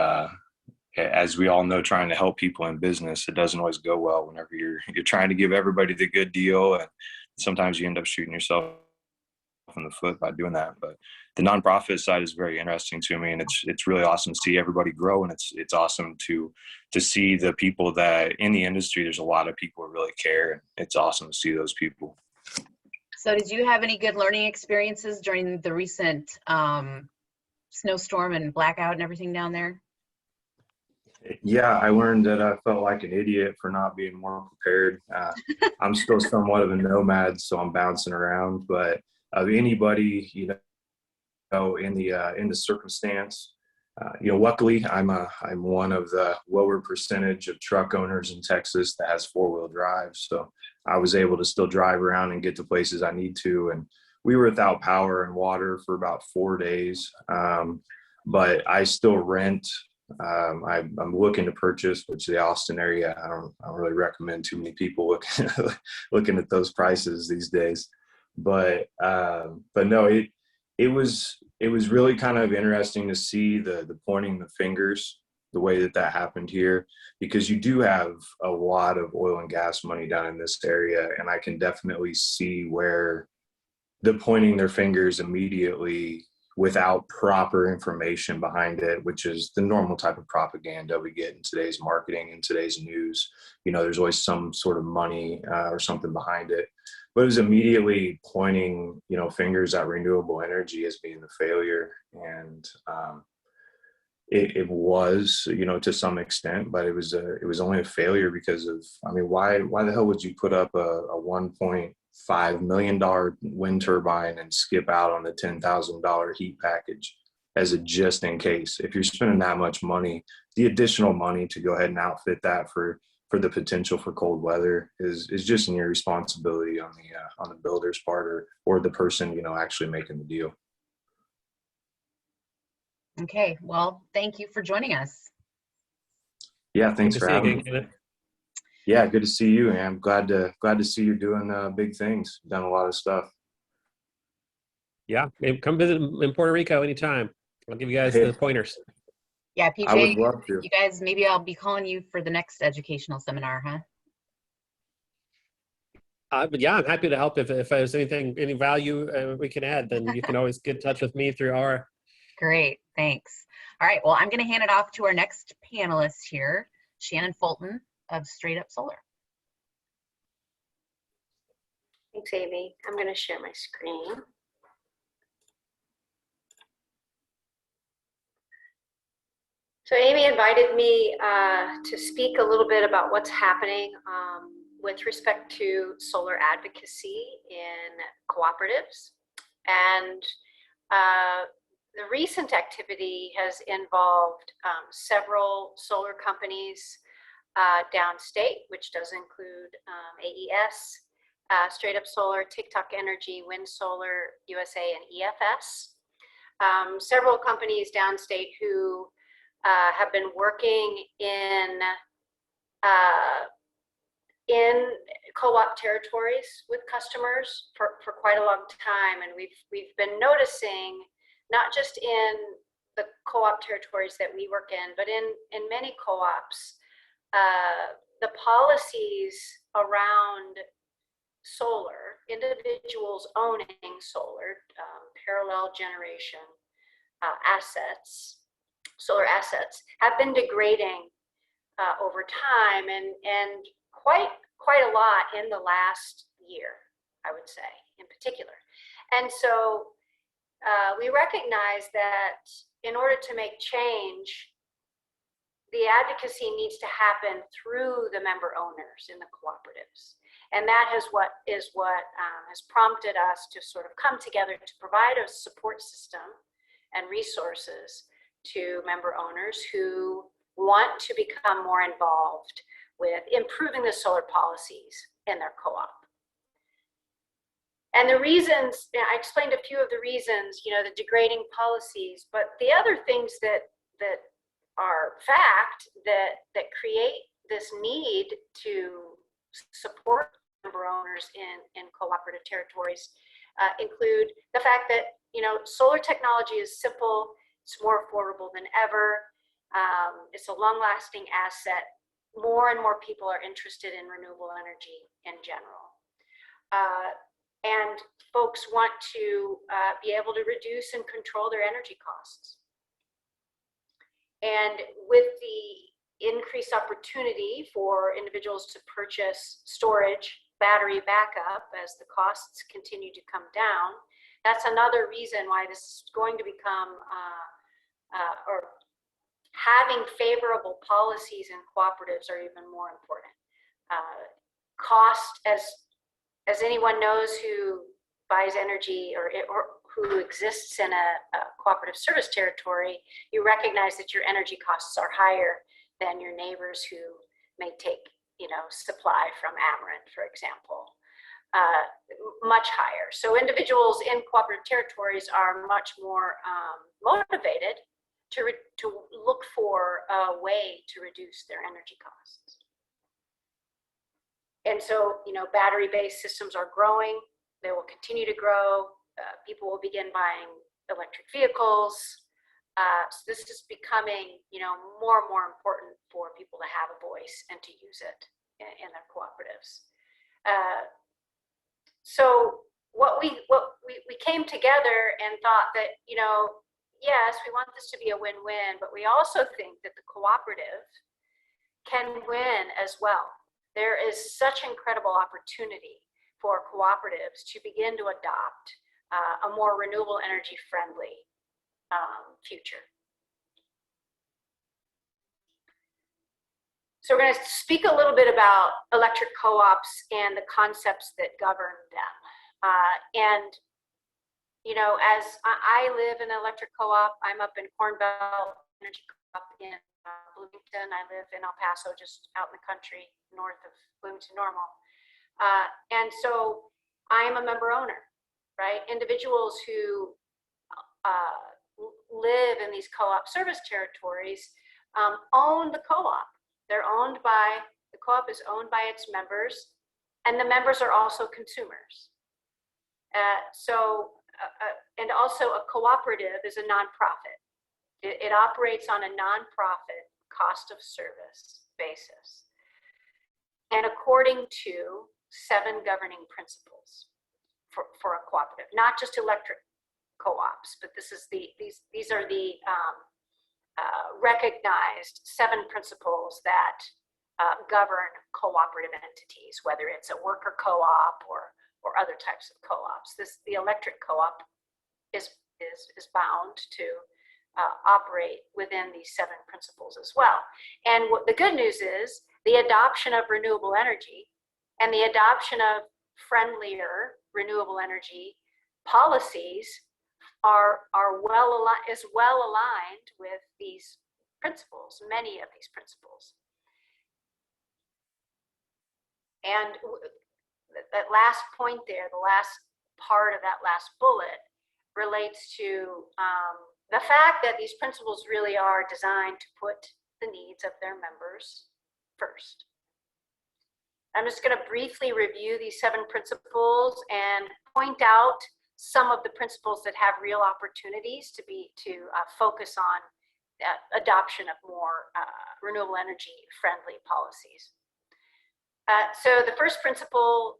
as we all know, trying to help people in business, it doesn't always go well whenever you're trying to give everybody the good deal, and sometimes you end up shooting yourself in the foot by doing that. But the nonprofit side is very interesting to me, and it's really awesome to see everybody grow, and it's awesome to see the people that in the industry. There's a lot of people who really care, and it's awesome to see those people. So did you have any good learning experiences during the recent snowstorm and blackout and everything down there? Yeah, I learned that I felt like an idiot for not being more prepared. I'm still somewhat of a nomad, so I'm bouncing around, but anybody, in the circumstance, luckily I'm one of the lower percentage of truck owners in Texas that has 4-wheel drive. So I was able to still drive around and get to places I need to. And we were without power and water for about 4 days. But I still rent I'm looking to purchase, which the Austin area, I don't really recommend too many people looking at those prices these days. But no, it was really kind of interesting to see the pointing the fingers, the way that happened here, because you do have a lot of oil and gas money down in this area, and I can definitely see where the pointing their fingers immediately without proper information behind it, which is the normal type of propaganda we get in today's marketing and today's news. You know, there's always some sort of money or something behind it. But it was immediately pointing, you know, fingers at renewable energy as being the failure. And it was, you know, to some extent, but it was only a failure because of, I mean, why the hell would you put up a $1.5 million wind turbine and skip out on the $10,000 heat package as a just in case? If you're spending that much money, the additional money to go ahead and outfit that for the potential for cold weather is just an irresponsibility on the builder's part or the person, you know, actually making the deal. Okay, well, thank you for joining us. Yeah, thanks for having me. Yeah, good to see you, and I'm glad to see you're doing big things. You've done a lot of stuff. Yeah, come visit in Puerto Rico anytime. I'll give you guys the pointers. Yeah, PJ, I would love to. You guys, maybe I'll be calling you for the next educational seminar, huh? But yeah, I'm happy to help if there's any value we can add, then you can always get in touch with me through our. Great, thanks. All right, well, I'm going to hand it off to our next panelist here, Shannon Fulton of Straight Up Solar. Thanks, Amy. I'm going to share my screen. So Amy invited me to speak a little bit about what's happening with respect to solar advocacy in cooperatives. And the recent activity has involved several solar companies downstate, which does include AES, Straight Up Solar, TikTok Energy, Wind Solar USA, and EFS. Several companies downstate who have been working in co-op territories with customers for quite a long time, and we've been noticing, not just in the co-op territories that we work in, but in many co-ops, the policies around solar, individuals owning solar, parallel generation assets, solar assets, have been degrading over time, and quite a lot in the last year, I would say, in particular. And so we recognize that in order to make change, the advocacy needs to happen through the member owners in the cooperatives. And that is what has prompted us to sort of come together to provide a support system and resources to member owners who want to become more involved with improving the solar policies in their co-op. And the reasons, I explained a few of the reasons, you know, the degrading policies, but the other things that are fact that create this need to support member owners in cooperative territories include the fact that, you know, solar technology is simple, it's more affordable than ever, it's a long-lasting asset. More and more people are interested in renewable energy in general. And folks want to be able to reduce and control their energy costs. And with the increased opportunity for individuals to purchase storage, battery backup, as the costs continue to come down, that's another reason why this is going to become, or having favorable policies in cooperatives are even more important. Cost, as anyone knows who buys energy or who exists in a cooperative service territory, you recognize that your energy costs are higher than your neighbors who may take, you know, supply from Amarin, for example, much higher. So individuals in cooperative territories are much more motivated to look for for a way to reduce their energy costs. And so, you know, battery-based systems are growing. They will continue to grow. People will begin buying electric vehicles. So this is becoming, you know, more and more important for people to have a voice and to use it in their cooperatives. So what we came together and thought that, you know, yes, we want this to be a win-win, but we also think that the cooperative can win as well. There is such incredible opportunity for cooperatives to begin to adopt a more renewable energy friendly future. So we're going to speak a little bit about electric co-ops and the concepts that govern them. And, you know, as I live in an electric co-op, I'm up in Corn Belt Energy Co-op in Bloomington. I live in El Paso, just out in the country, north of Bloomington Normal. And so I'm a member owner, right? Individuals who live in these co-op service territories own the co-op. They're owned by, the co-op is owned by its members, and the members are also consumers. And also a cooperative is a nonprofit. It operates on a nonprofit cost of service basis. And according to 7 governing principles for a cooperative, not just electric co-ops, but these are the recognized 7 principles that govern cooperative entities, whether it's a worker co-op or other types of co-ops. The electric co-op is bound to operate within these 7 principles as well. And what the good news is, the adoption of renewable energy and the adoption of friendlier renewable energy policies is well aligned with these principles, many of these principles. And that last point there, the last part of that last bullet, relates to the fact that these principles really are designed to put the needs of their members first. I'm just going to briefly review these 7 principles and point out some of the principles that have real opportunities to focus on adoption of more renewable energy friendly policies. So the first principle,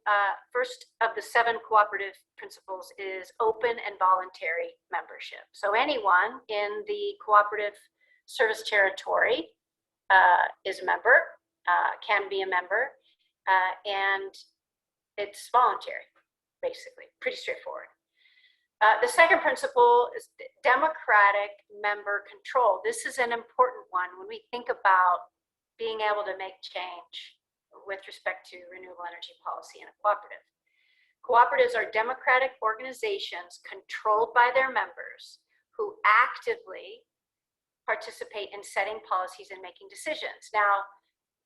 first of the 7 cooperative principles, is open and voluntary membership. So anyone in the cooperative service territory is a member, can be a member, and it's voluntary, basically, pretty straightforward. The second principle is democratic member control. This is an important one when we think about being able to make change with respect to renewable energy policy in a cooperative. Cooperatives are democratic organizations controlled by their members who actively participate in setting policies and making decisions. Now,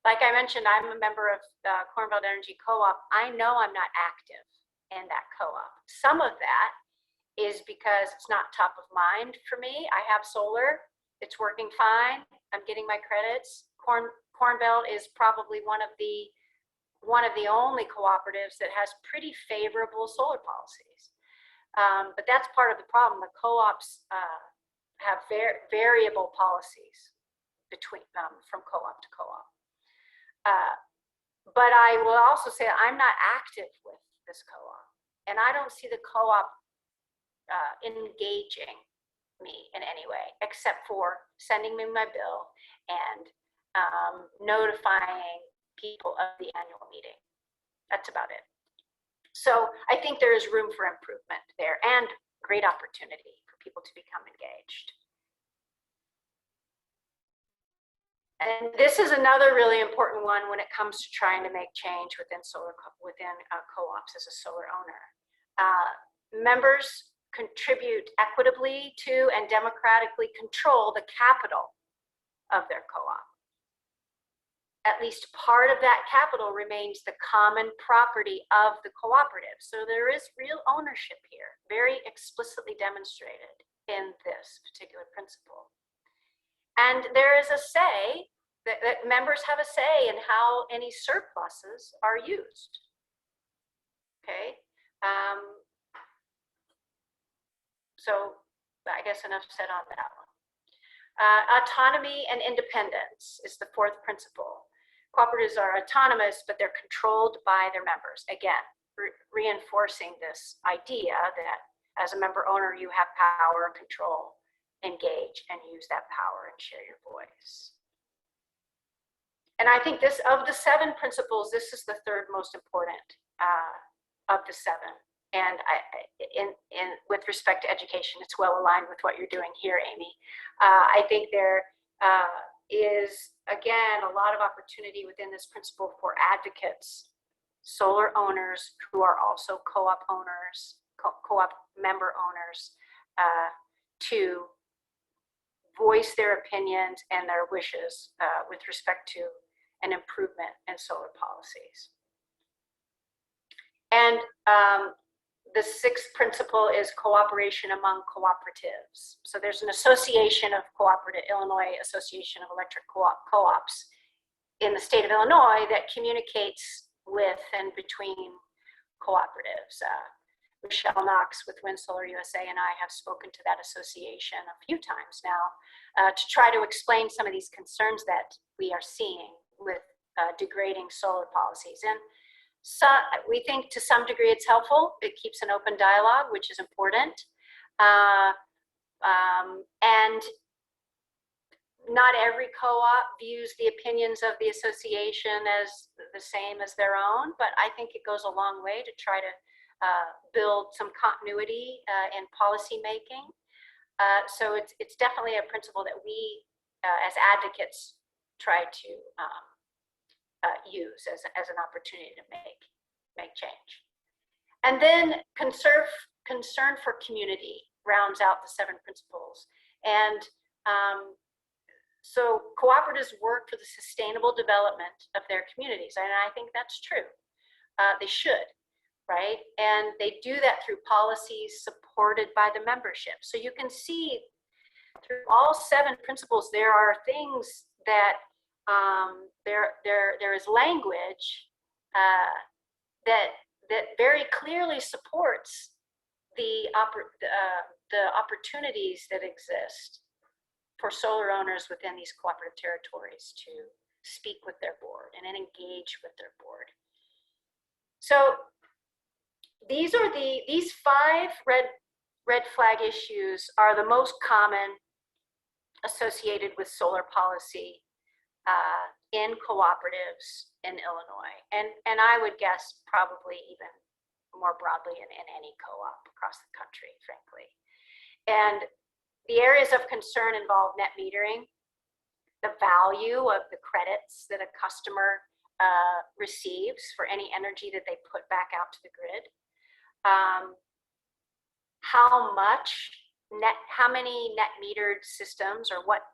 like I mentioned, I'm a member of Corn Belt Energy Co-op. I know I'm not active in that co-op. Some of that is because it's not top of mind for me. I have solar, it's working fine, I'm getting my credits. Corn Belt is probably one of the only cooperatives that has pretty favorable solar policies. But that's part of the problem. The co-ops have variable policies between from co-op to co-op. But I will also say I'm not active with this co-op, and I don't see the co-op engaging me in any way, except for sending me my bill and notifying people of the annual meeting. That's about it. So I think there is room for improvement there and great opportunity for people to become engaged. And this is another really important one when it comes to trying to make change within co-ops as a solar owner. Members contribute equitably to and democratically control the capital of their co-op. At least part of that capital remains the common property of the cooperative. So there is real ownership here, very explicitly demonstrated in this particular principle. And there is a say, that members have a say in how any surpluses are used. Okay. So I guess enough said on that one. Autonomy and independence is the fourth principle. Cooperatives are autonomous, but they're controlled by their members. Again, reinforcing this idea that as a member owner, you have power, control, engage, and use that power and share your voice. And I think this, of the 7 principles, this is the third most important of the 7. And with respect to education, it's well aligned with what you're doing here, Amy. I think there is, again, a lot of opportunity within this principle for advocates, solar owners who are also co-op owners, co-op member owners, to voice their opinions and their wishes with respect to an improvement in solar policies. And the 6th principle is cooperation among cooperatives. So there's an association of Illinois Association of Electric Co-ops in the state of Illinois that communicates with and between cooperatives. Michelle Knox with Wind Solar USA and I have spoken to that association a few times now to try to explain some of these concerns that we are seeing with degrading solar policies. And so we think to some degree it's helpful. It keeps an open dialogue, which is important. And not every co-op views the opinions of the association as the same as their own, but I think it goes a long way to try to build some continuity in policy making. So it's definitely a principle that we as advocates try to use as an opportunity to make change. And then concern for community rounds out the 7 principles. And so cooperatives work for the sustainable development of their communities, and I think that's true. They should, right? And they do that through policies supported by the membership. So you can see through all 7 principles, there are things that there is language that very clearly supports the opportunities that exist for solar owners within these cooperative territories to speak with their board and engage with their board. So these 5 red flag issues are the most common associated with solar policy in cooperatives in Illinois, and I would guess probably even more broadly in any co-op across the country, frankly. And the areas of concern involve net metering, the value of the credits that a customer receives for any energy that they put back out to the grid, how many net metered systems, or what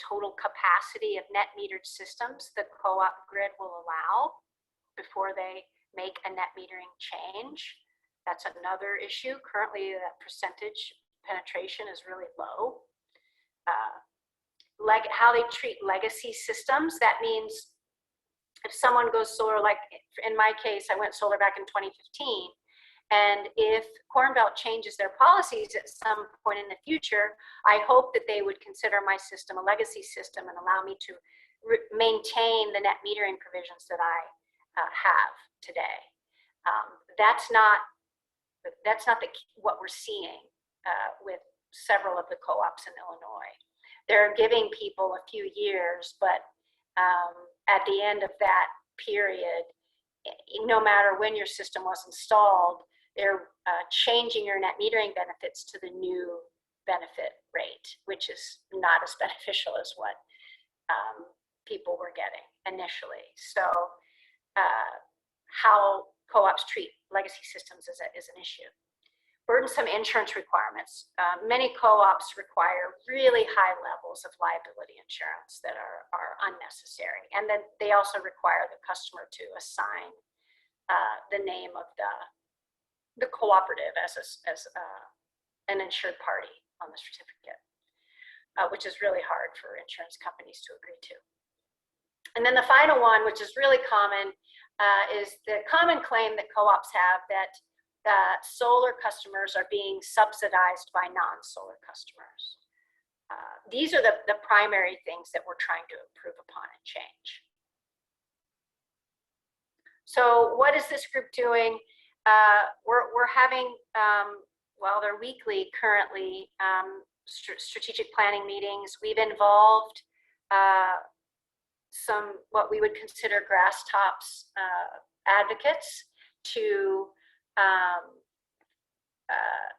total capacity of net metered systems the co-op grid will allow before they make a net metering change. That's another issue. Currently, that percentage penetration is really low. How they treat legacy systems. That means if someone goes solar, like in my case, I went solar back in 2015, and if Corn Belt changes their policies at some point in the future, I hope that they would consider my system a legacy system and allow me to maintain the net metering provisions that I have today. That's not what we're seeing with several of the co-ops in Illinois. They're giving people a few years, but at the end of that period, no matter when your system was installed, they're changing your net metering benefits to the new benefit rate, which is not as beneficial as what people were getting initially. So how co-ops treat legacy systems is an issue. Burdensome insurance requirements. Many co-ops require really high levels of liability insurance that are unnecessary. And then they also require the customer to assign the name of the cooperative as an insured party on the certificate. which is really hard for insurance companies to agree to. And then the final one, which is really common, is the common claim that co-ops have that solar customers are being subsidized by non-solar customers. These are the primary things that we're trying to improve upon and change. So what is this group doing? We're having, well, they're weekly currently, strategic planning meetings. We've involved some what we would consider grass tops advocates to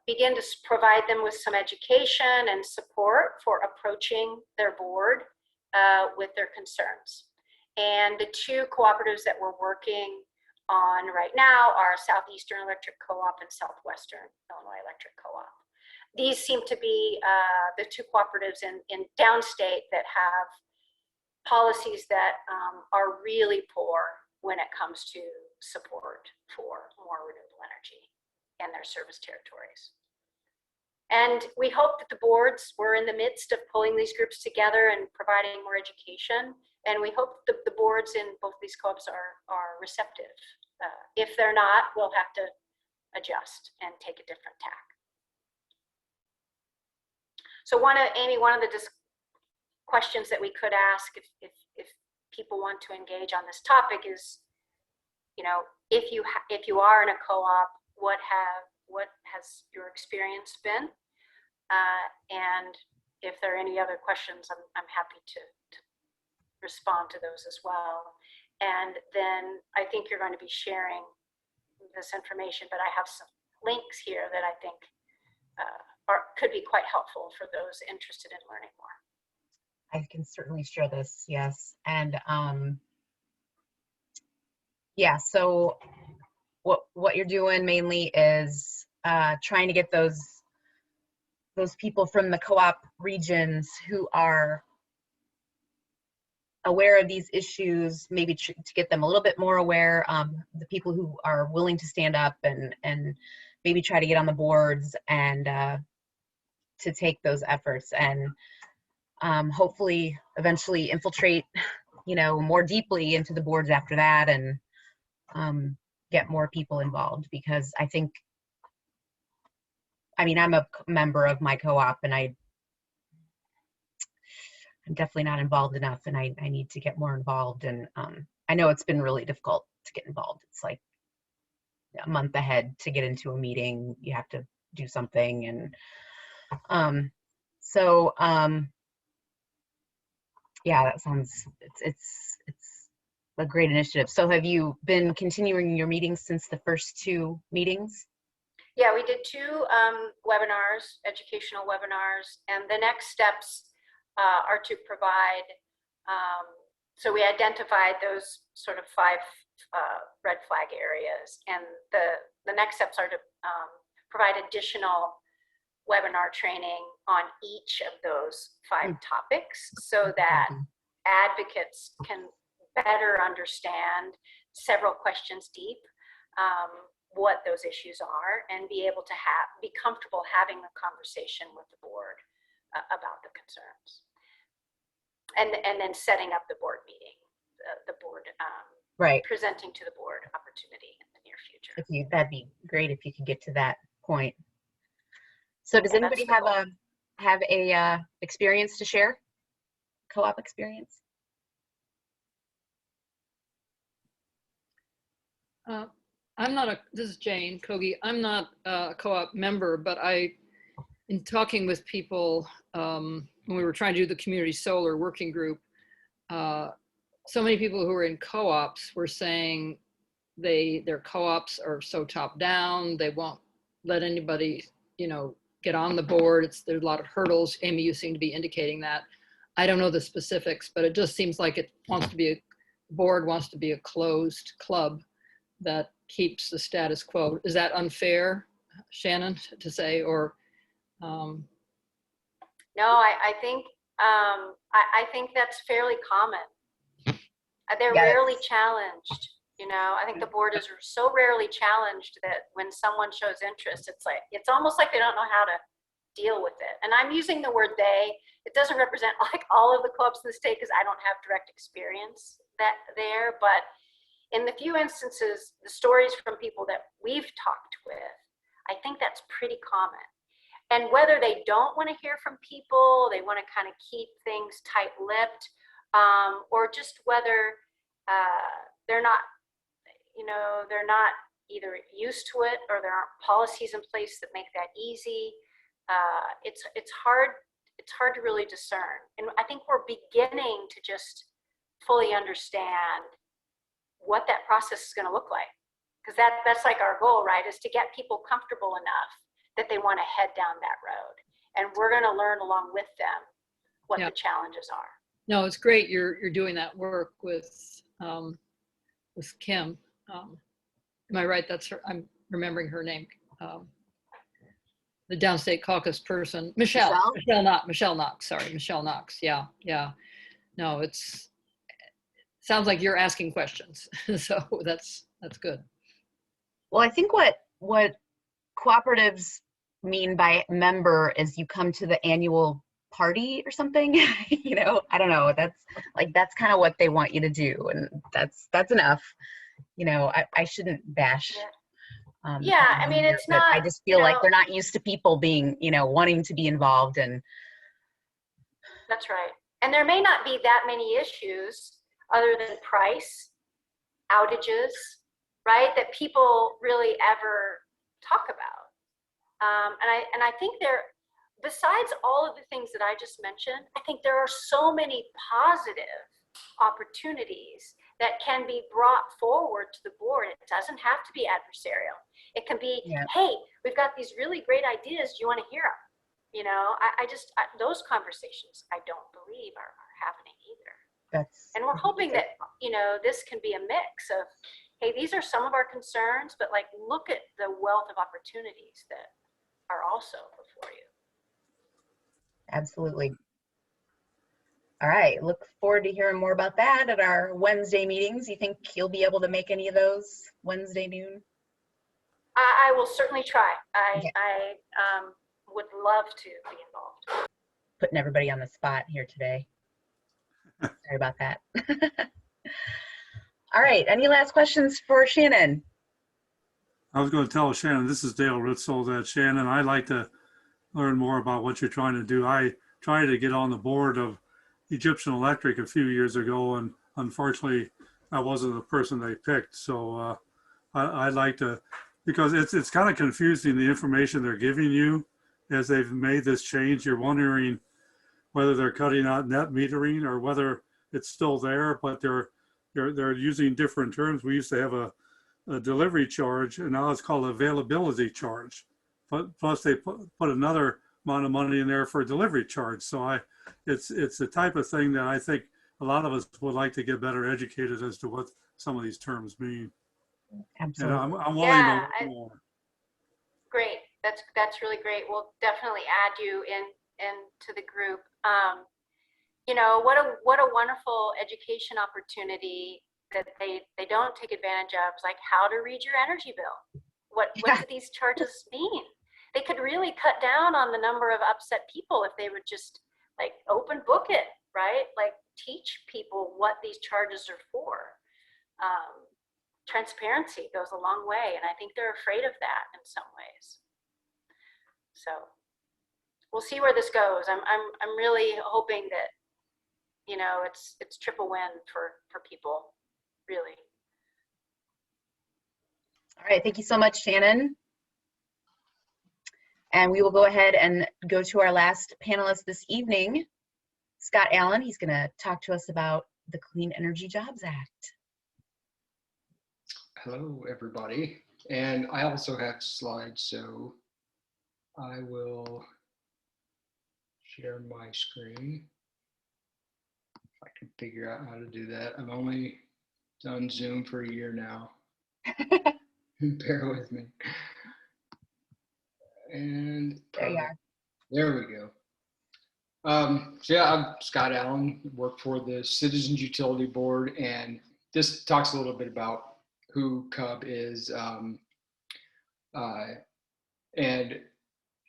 begin to provide them with some education and support for approaching their board with their concerns. And the two cooperatives that we're working on right now are Southeastern Electric Co-op and Southwestern Illinois Electric Co-op. These seem to be the two cooperatives in downstate that have policies that are really poor when it comes to support for more renewable energy in their service territories. And we hope that the boards, we're in the midst of pulling these groups together and providing more education. And we hope that the boards in both these co-ops are receptive. If they're not, we'll have to adjust and take a different tack. So Amy, one of the questions that we could ask if people want to engage on this topic is, you know, if you are in a co-op, what has your experience been? And if there are any other questions, I'm happy to respond to those as well. And then I think you're going to be sharing this information, but I have some links here that I think could be quite helpful for those interested in learning more. I can certainly share this, yes. And yeah, so what you're doing mainly is trying to get those people from the co-op regions who are aware of these issues, maybe to get them a little bit more aware, the people who are willing to stand up and maybe try to get on the boards and to take those efforts and hopefully eventually infiltrate, you know, more deeply into the boards after that and get more people involved, because I think, I mean, I'm a member of my co-op and I'm definitely not involved enough, and I need to get more involved. And I know it's been really difficult to get involved. It's like a month ahead to get into a meeting. You have to do something, and yeah, that sounds, it's a great initiative. So have you been continuing your meetings since the first two meetings? Yeah, we did two webinars, educational webinars, and the next steps are to provide, so we identified those sort of 5 red flag areas, and the next steps are to provide additional webinar training on each of those 5 topics so that advocates can better understand several questions deep what those issues are and be able to be comfortable having a conversation with the board about the concerns. And then setting up the board meeting, the board right, presenting to the board opportunity in the near future. That'd be great if you could get to that point. So does anybody have a experience to share? Co-op experience? This is Jane Kogi. I'm not a co-op member, but in talking with people, when we were trying to do the community solar working group, so many people who are in co-ops were saying their co-ops are so top down, they won't let anybody, you know, get on the board. There's a lot of hurdles. Amy, you seem to be indicating that. I don't know the specifics, but it just seems like the board wants to be a closed club that keeps the status quo. Is that unfair, Shannon, to say, or? No, I think that's fairly common. They're rarely challenged. You know, I think the board is so rarely challenged that when someone shows interest, it's almost like they don't know how to deal with it. And I'm using the word they it doesn't represent like all of the co-ops in the state because I don't have direct experience there, but in the few instances, the stories from people that we've talked with, I think that's pretty common. And whether they don't want to hear from people, they want to kind of keep things tight-lipped, or just whether they're not, they're not either used to it or there aren't policies in place that make that easy. It's hard to really discern. And I think we're beginning to just fully understand what that process is going to look like. Because that's like our goal, right? Is to get people comfortable enough that they want to head down that road. And we're going to learn along with them what the challenges are. No, it's great you're doing that work with Kim. Am I right? That's her. I'm remembering her name. The downstate caucus person, Michelle Knox. Sorry, Michelle Knox. Yeah. No, sounds like you're asking questions. So that's good. Well, I think what cooperatives mean by member is you come to the annual party or something. I don't know. That's kind of what they want you to do, and that's enough. I shouldn't bash. I mean, it's not. I just feel like they're not used to people being, wanting to be involved, and that's right. And there may not be that many issues other than price, outages, right? That people really ever talk about. And I think besides all of the things that I just mentioned, I think there are so many positive opportunities that can be brought forward to the board. It doesn't have to be adversarial. It can be, hey, we've got these really great ideas. Do you want to hear them? Those conversations I don't believe are happening either. And we're hoping that, this can be a mix of, hey, these are some of our concerns, but like, look at the wealth of opportunities that are also before you. Absolutely. All right, look forward to hearing more about that at our Wednesday meetings. You think you'll be able to make any of those Wednesday noon? I will certainly try. I would love to be involved. Putting everybody on the spot here today. Sorry about that. All right, any last questions for Shannon? I was going to tell Shannon, this is Dale Ritzel, that Shannon, I'd like to learn more about what you're trying to do. I tried to get on the board of Egyptian Electric a few years ago, and unfortunately, I wasn't the person they picked. So I'd like to, because it's kind of confusing, the information they're giving you as they've made this change. You're wondering whether they're cutting out net metering or whether it's still there, but they're using different terms. We used to have a delivery charge, and now it's called availability charge. But plus they put another amount of money in there for a delivery charge. So it's the type of thing that I think a lot of us would like to get better educated as to what some of these terms mean. Absolutely. And I'm willing to learn more. Great. That's really great. We'll definitely add you into the group. What a wonderful education opportunity that they don't take advantage of. It's like how to read your energy bill. What do these charges mean? They could really cut down on the number of upset people if they would just like open book it, right? Like teach people what these charges are for. Transparency goes a long way, and I think they're afraid of that in some ways. So we'll see where this goes. I'm really hoping that it's triple win for people, really. All right, thank you so much, Shannon. And we will go ahead and go to our last panelist this evening, Scott Allen. He's going to talk to us about the Clean Energy Jobs Act. Hello, everybody. And I also have slides, so I will share my screen. If I can figure out how to do that. I've only done Zoom for a year now. Bear with me. And there you are. There we go. So yeah, I'm Scott Allen, work for the Citizens Utility Board, and this talks a little bit about who CUB is, and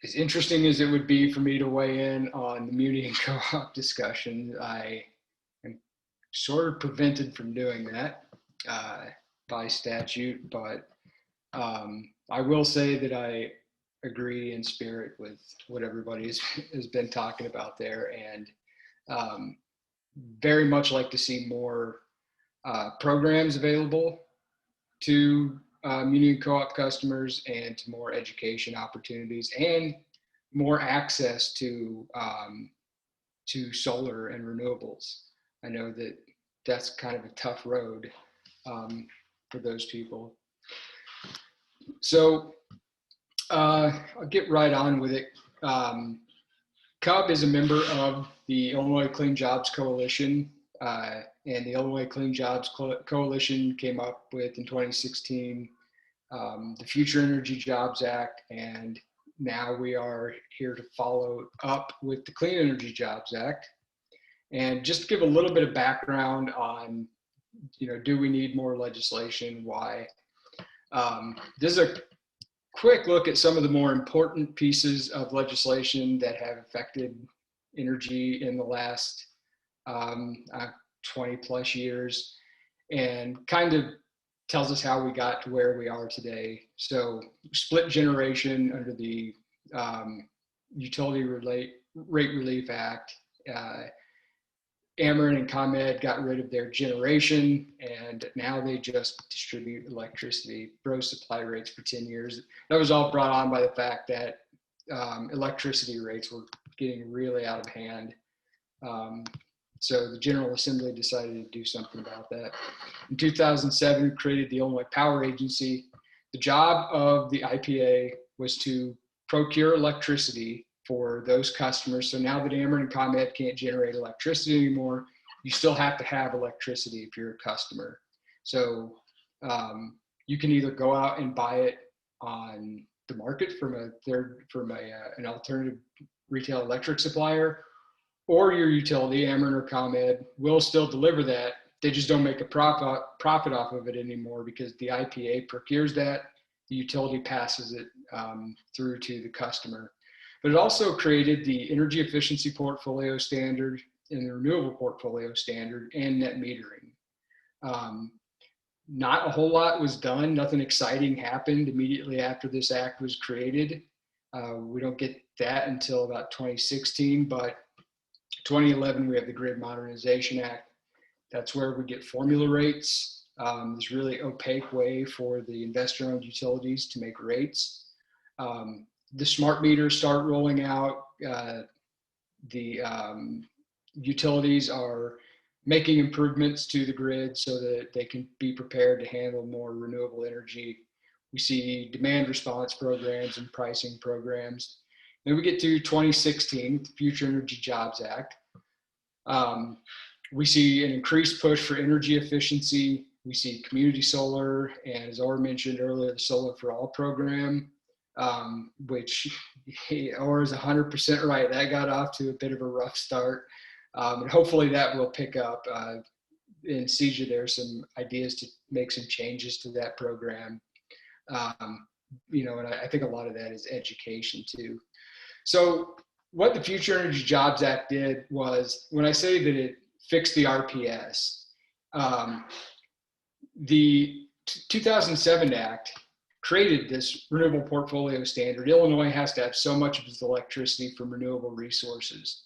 as interesting as it would be for me to weigh in on the muni and co-op discussion, I am sort of prevented from doing that by statute, but I will say that I agree in spirit with what everybody has been talking about there, and very much like to see more programs available to muni and co-op customers, and to more education opportunities, and more access to solar and renewables. I know that that's kind of a tough road for those people. So I'll get right on with it. CUB is a member of the Illinois Clean Jobs Coalition, and the Illinois Clean Jobs Coalition came up with, in 2016, the Future Energy Jobs Act, and now we are here to follow up with the Clean Energy Jobs Act. And just to give a little bit of background on, do we need more legislation? Why? This is a quick look at some of the more important pieces of legislation that have affected energy in the last 20 plus years, and kind of tells us how we got to where we are today. So split generation under the Utility Rate Relief Act. Ameren and ComEd got rid of their generation, and now they just distribute electricity, froze supply rates for 10 years. That was all brought on by the fact that electricity rates were getting really out of hand. So the General Assembly decided to do something about that. In 2007, created the Illinois Power Agency. The job of the IPA was to procure electricity for those customers. So now that Ameren and ComEd can't generate electricity anymore, you still have to have electricity if you're a customer. So you can either go out and buy it on the market from an alternative retail electric supplier, or your utility, Ameren or ComEd, will still deliver that. They just don't make a profit off of it anymore, because the IPA procures that, the utility passes it through to the customer. But it also created the Energy Efficiency Portfolio Standard and the Renewable Portfolio Standard and net metering. Not a whole lot was done. Nothing exciting happened immediately after this act was created. We don't get that until about 2016, but 2011, we have the Grid Modernization Act. That's where we get formula rates. This really opaque way for the investor-owned utilities to make rates. The smart meters start rolling out. The utilities are making improvements to the grid so that they can be prepared to handle more renewable energy. We see demand response programs and pricing programs. Then we get to 2016, the Future Energy Jobs Act. We see an increased push for energy efficiency. We see community solar, and as Orr mentioned earlier, the Solar for All program, which Orr is 100% right. That got off to a bit of a rough start. And hopefully that will pick up. In CEJA, there's some ideas to make some changes to that program. And I think a lot of that is education too. So what the Future Energy Jobs Act did was, when I say that it fixed the RPS, the 2007 Act created this renewable portfolio standard. Illinois has to have so much of its electricity from renewable resources.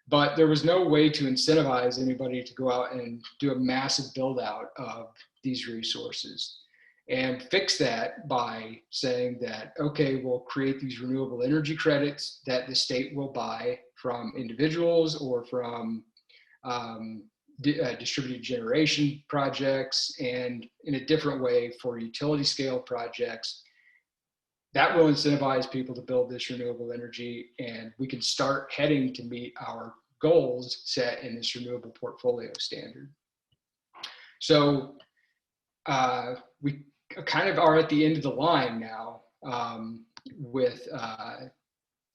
But there was no way to incentivize anybody to go out and do a massive build out of these resources, and fix that by saying that, okay, we'll create these renewable energy credits that the state will buy from individuals or from distributed generation projects, and in a different way for utility scale projects. That will incentivize people to build this renewable energy, and we can start heading to meet our goals set in this renewable portfolio standard. So we kind of are at the end of the line now with,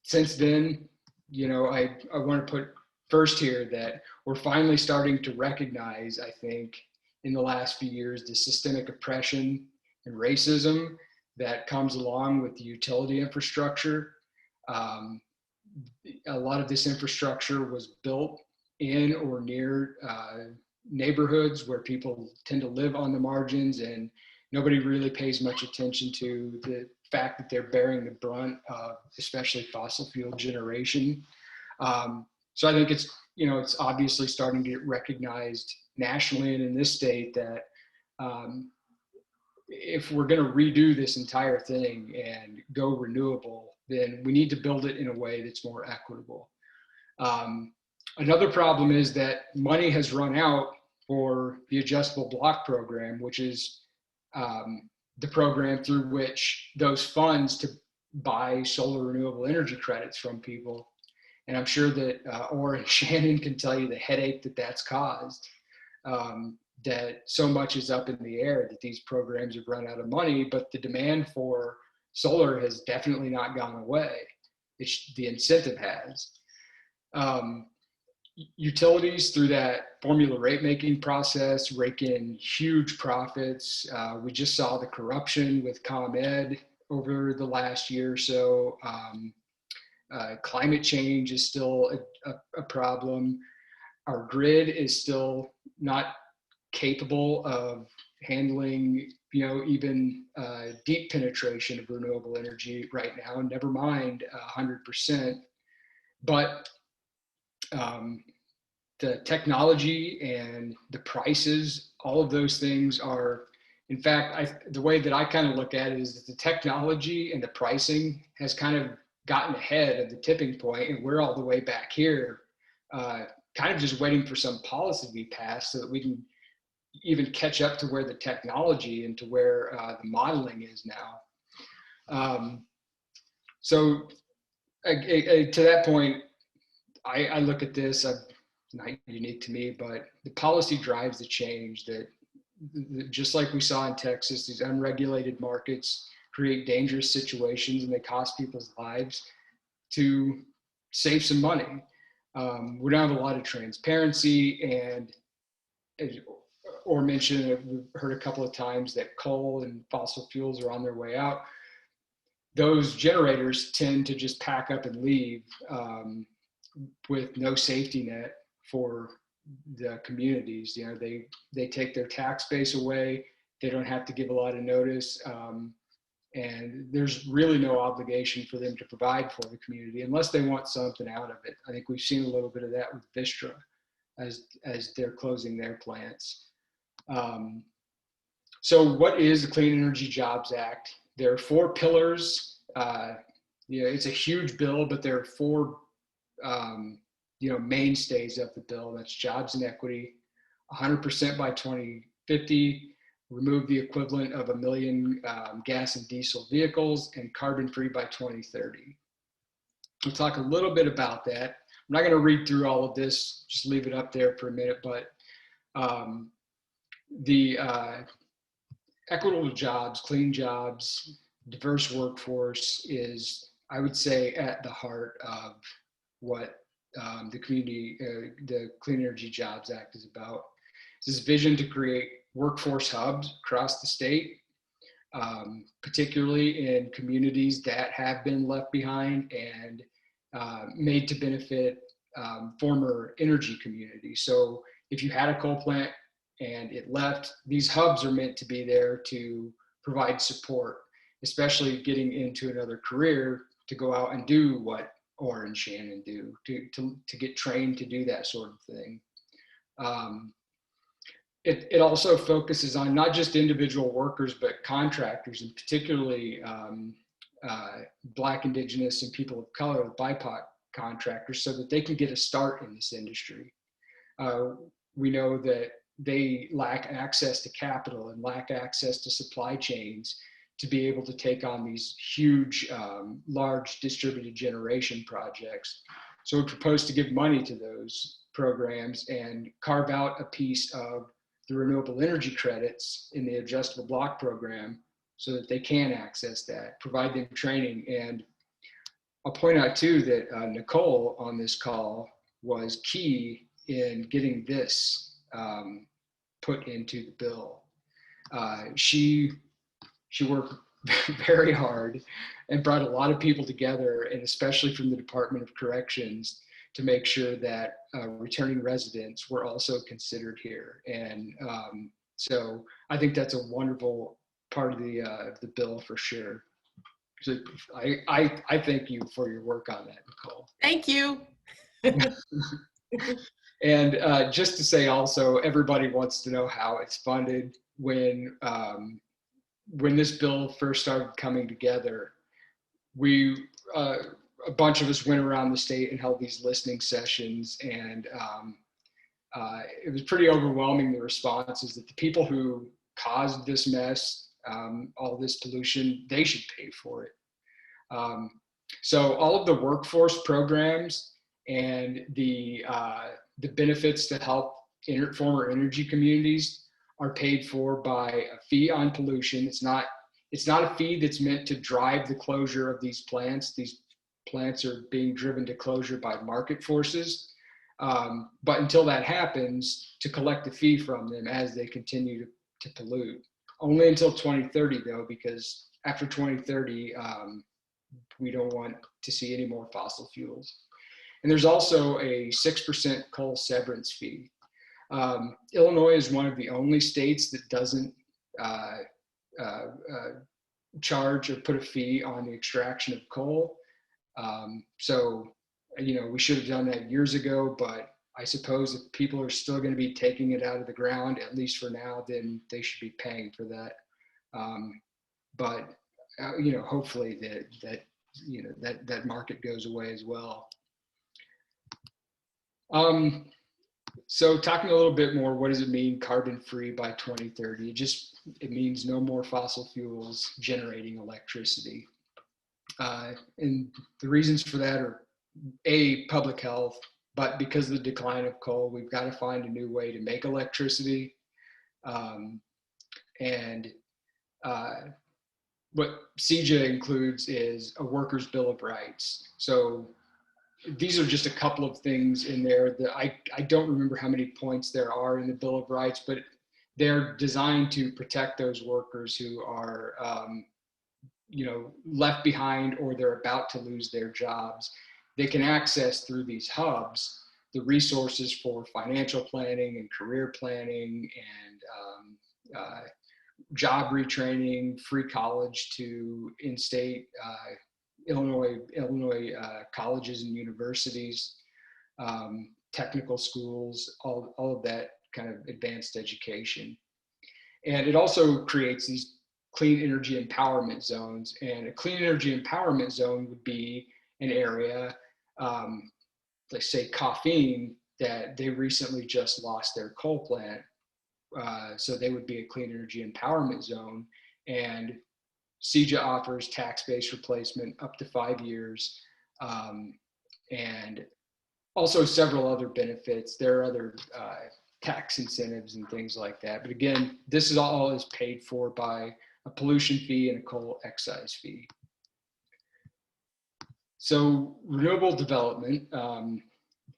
since then, I want to put first here that we're finally starting to recognize, I think, in the last few years, the systemic oppression and racism that comes along with the utility infrastructure. Um, a lot of this infrastructure was built in or near neighborhoods where people tend to live on the margins, and nobody really pays much attention to the fact that they're bearing the brunt of especially fossil fuel generation. So I think it's, it's obviously starting to get recognized nationally and in this state that if we're going to redo this entire thing and go renewable, then we need to build it in a way that's more equitable. Another problem is that money has run out for the adjustable block program, which is the program through which those funds to buy solar renewable energy credits from people. And I'm sure that Orr and Shannon can tell you the headache that that's caused. That so much is up in the air that these programs have run out of money, but the demand for solar has definitely not gone away. The incentive has. Utilities through that formula rate making process rake in huge profits. We just saw the corruption with ComEd over the last year or so. Climate change is still a problem. Our grid is still not capable of handling, even deep penetration of renewable energy right now, never mind 100%. But the technology and the prices, all of those things are, in fact, the way that I kind of look at it is that the technology and the pricing has kind of gotten ahead of the tipping point, and we're all the way back here, kind of just waiting for some policy to be passed so that we can even catch up to where the technology and to where the modeling is now. So to that point, I look at this, not unique to me, but the policy drives the change that just like we saw in Texas, these unregulated markets create dangerous situations and they cost people's lives to save some money. We don't have a lot of transparency, and or mentioned, we've heard a couple of times that coal and fossil fuels are on their way out. Those generators tend to just pack up and leave with no safety net for the communities. They take their tax base away. They don't have to give a lot of notice. And there's really no obligation for them to provide for the community unless they want something out of it. I think we've seen a little bit of that with Vistra as they're closing their plants. So what is the Clean Energy Jobs Act? There are 4 pillars. It's a huge bill, but there are 4 mainstays of the bill. That's jobs and equity, 100% by 2050, remove the equivalent of 1 million gas and diesel vehicles, and carbon-free by 2030. We'll talk a little bit about that. I'm not going to read through all of this, just leave it up there for a minute, but the equitable jobs, clean jobs, diverse workforce is, I would say, at the heart of what the Clean Energy Jobs Act is about. It's this vision to create workforce hubs across the state, particularly in communities that have been left behind and made to benefit former energy communities. So if you had a coal plant and it left, these hubs are meant to be there to provide support, especially getting into another career to go out and do what Orr and Shannon do, to get trained to do that sort of thing. It also focuses on not just individual workers, but contractors, and particularly Black, Indigenous, and people of color, BIPOC contractors, so that they can get a start in this industry. We know that they lack access to capital and lack access to supply chains to be able to take on these huge, large distributed generation projects. So we propose to give money to those programs and carve out a piece of the renewable energy credits in the adjustable block program so that they can access that, provide them training. And I'll point out too that Nicole on this call was key in getting this put into the bill. She worked very hard and brought a lot of people together, and especially from the Department of Corrections, to make sure that returning residents were also considered here. And so I think that's a wonderful part of the bill for sure. So I thank you for your work on that, Nicole. Thank you. And just to say also, everybody wants to know how it's funded. When this bill first started coming together, a bunch of us went around the state and held these listening sessions, and it was pretty overwhelming, the responses that the people who caused this mess, all this pollution, they should pay for it. So all of the workforce programs and the benefits to help former energy communities are paid for by a fee on pollution. It's not a fee that's meant to drive the closure of these plants. These plants are being driven to closure by market forces. But until that happens, to collect a fee from them as they continue to pollute. Only until 2030 though, because after 2030, we don't want to see any more fossil fuels. And there's also a 6% coal severance fee. Illinois is one of the only states that doesn't charge or put a fee on the extraction of coal. So, we should have done that years ago, but I suppose if people are still going to be taking it out of the ground, at least for now, then they should be paying for that. But hopefully that market goes away as well. So talking a little bit more, what does it mean carbon free by 2030? It means no more fossil fuels generating electricity. And the reasons for that are public health, but because of the decline of coal, we've got to find a new way to make electricity. What CJA includes is a workers' bill of rights. So these are just a couple of things in there that I don't remember how many points there are in the Bill of Rights, but they're designed to protect those workers who are, left behind or they're about to lose their jobs. They can access through these hubs the resources for financial planning and career planning and job retraining, free college to in-state Illinois colleges and universities, technical schools, all of that kind of advanced education. And it also creates these clean energy empowerment zones. And a clean energy empowerment zone would be an area, let's say Coffeen, that they recently just lost their coal plant. So they would be a clean energy empowerment zone. And CJA offers tax-based replacement up to 5 years, and also several other benefits. There are other tax incentives and things like that. But again, this is all is paid for by a pollution fee and a coal excise fee. So renewable development,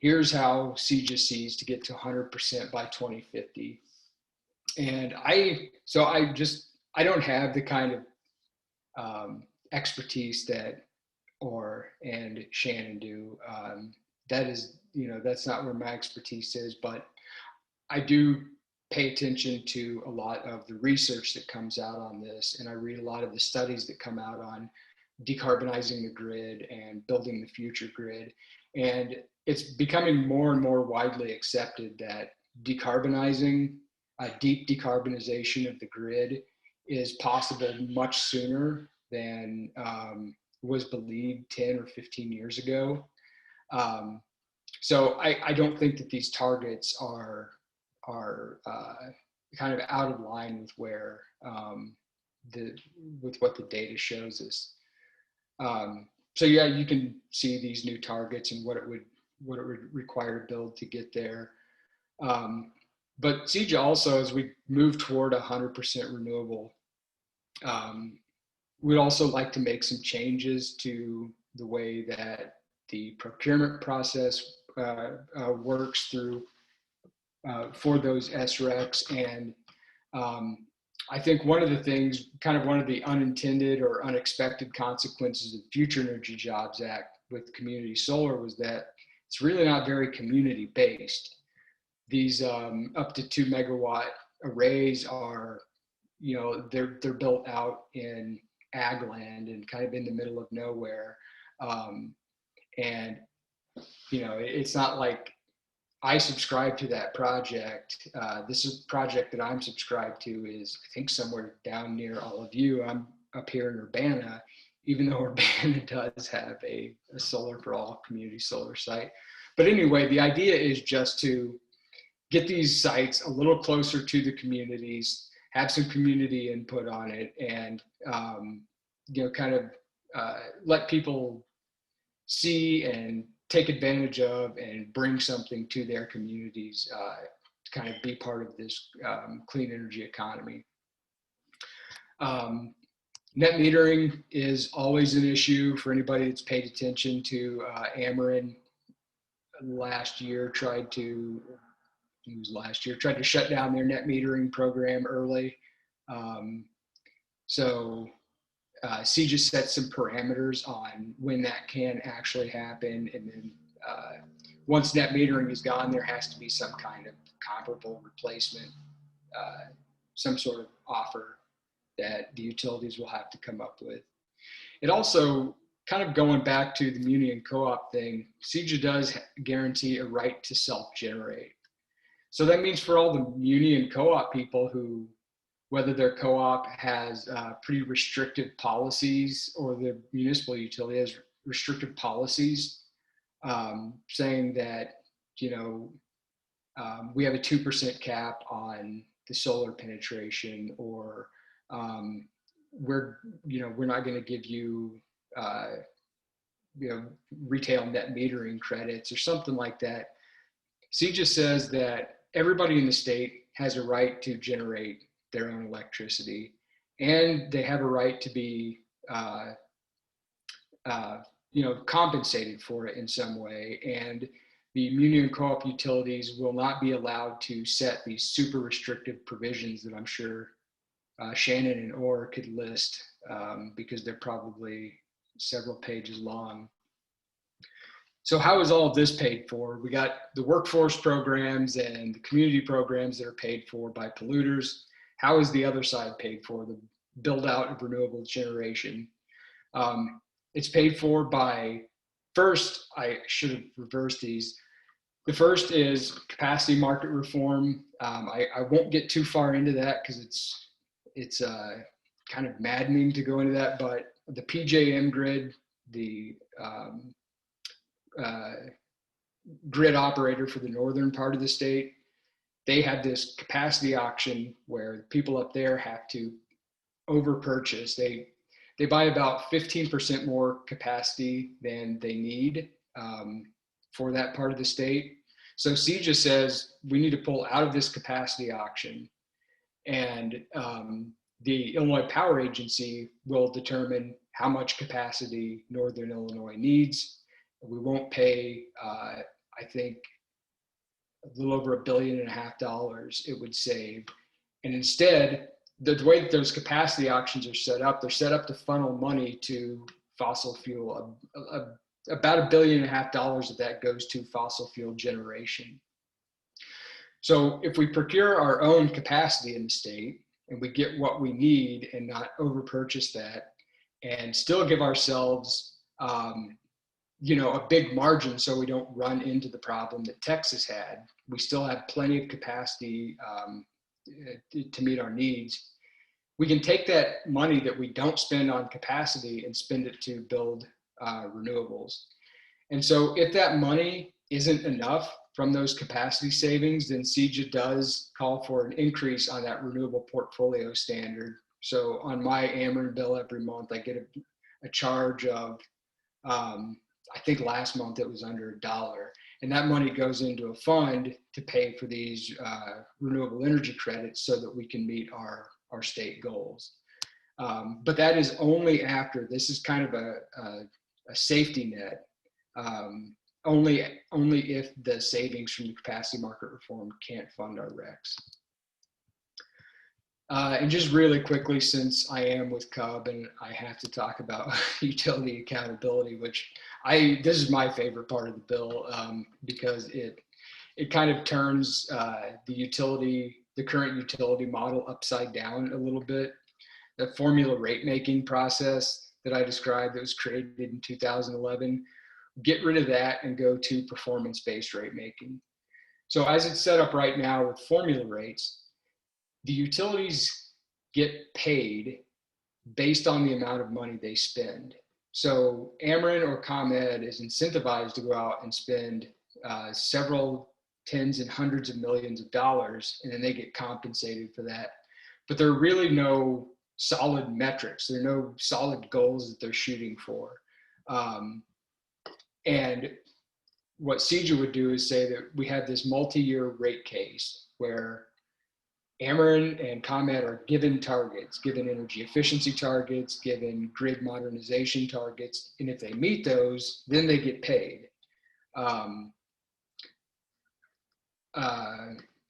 here's how CJA sees to get to 100% by 2050. And I don't have the kind of expertise that and Shannon do. That's not where my expertise is, but I do pay attention to a lot of the research that comes out on this, and I read a lot of the studies that come out on decarbonizing the grid and building the future grid. And it's becoming more and more widely accepted that decarbonizing, deep decarbonization of the grid is possible much sooner than was believed 10 or 15 years ago. So I don't think that these targets are kind of out of line with where with what the data shows us. So yeah, you can see these new targets and what it would require to build to get there. But CJA also, as we move toward 100% renewable, we'd also like to make some changes to the way that the procurement process works through for those SRECs, and I think one of the things, kind of one of the unintended or unexpected consequences of the Future Energy Jobs Act with community solar was that it's really not very community based. These up to 2 megawatt arrays are, you know, they're built out in ag land and kind of in the middle of nowhere. And, you know, it's not like I subscribe to that project. This is a project that I'm subscribed to is, I think, somewhere down near all of you. I'm up here in Urbana, even though Urbana does have a Solar for All community solar site. But anyway, the idea is just to get these sites a little closer to the communities, have some community input on it, and you know, kind of let people see and take advantage of and bring something to their communities to kind of be part of this clean energy economy. Net metering is always an issue for anybody that's paid attention to Ameren. Last year tried to shut down their net metering program early. CJIS set some parameters on when that can actually happen. And then once net metering is gone, there has to be some kind of comparable replacement, some sort of offer that the utilities will have to come up with. It also, kind of going back to the muni and co-op thing, CJIS does guarantee a right to self-generate. So that means for all the muni and co-op people who, whether their co-op has pretty restrictive policies or the municipal utility has restrictive policies saying that, you know, we have a 2% cap on the solar penetration, or we're not going to give you, you know, retail net metering credits or something like that. CJIS says that everybody in the state has a right to generate their own electricity, and they have a right to be, you know, compensated for it in some way. And the muni and co-op utilities will not be allowed to set these super restrictive provisions that I'm sure Shannon and Orr could list because they're probably several pages long. So how is all of this paid for? We got the workforce programs and the community programs that are paid for by polluters. How is the other side paid for, the build out of renewable generation? It's paid for by, first, I should have reversed these. The first is capacity market reform. I won't get too far into that because it's kind of maddening to go into that, but the PJM grid, the grid operator for the northern part of the state, they had this capacity auction where people up there have to over purchase. They buy about 15% more capacity than they need for that part of the state. So CJIS says we need to pull out of this capacity auction, and the Illinois Power Agency will determine how much capacity Northern Illinois needs. We won't pay, I think, a little over $1.5 billion it would save. And instead, the way that those capacity auctions are set up, they're set up to funnel money to fossil fuel. About $1.5 billion of that goes to fossil fuel generation. So if we procure our own capacity in the state and we get what we need and not over purchase that, and still give ourselves you know, a big margin so we don't run into the problem that Texas had, we still have plenty of capacity to meet our needs. We can take that money that we don't spend on capacity and spend it to build renewables. And so if that money isn't enough from those capacity savings, then CJIS does call for an increase on that renewable portfolio standard. So on my Ameren bill every month, I get a charge of, I think last month it was under $1. And that money goes into a fund to pay for these renewable energy credits so that we can meet our state goals. But that is only after, this is kind of a safety net, only if the savings from the capacity market reform can't fund our RECs. And just really quickly, since I am with Cub and I have to talk about utility accountability, which this is my favorite part of the bill, because it kind of turns the current utility model upside down a little bit. The formula rate making process that I described that was created in 2011, get rid of that and go to performance-based rate making. So as it's set up right now with formula rates, the utilities get paid based on the amount of money they spend. So Ameren or ComEd is incentivized to go out and spend several tens and hundreds of millions of dollars, and then they get compensated for that. But there are really no solid metrics. There are no solid goals that they're shooting for. And what CEJA would do is say that we have this multi-year rate case where Ameren and ComEd are given targets, given energy efficiency targets, given grid modernization targets, and if they meet those, then they get paid. And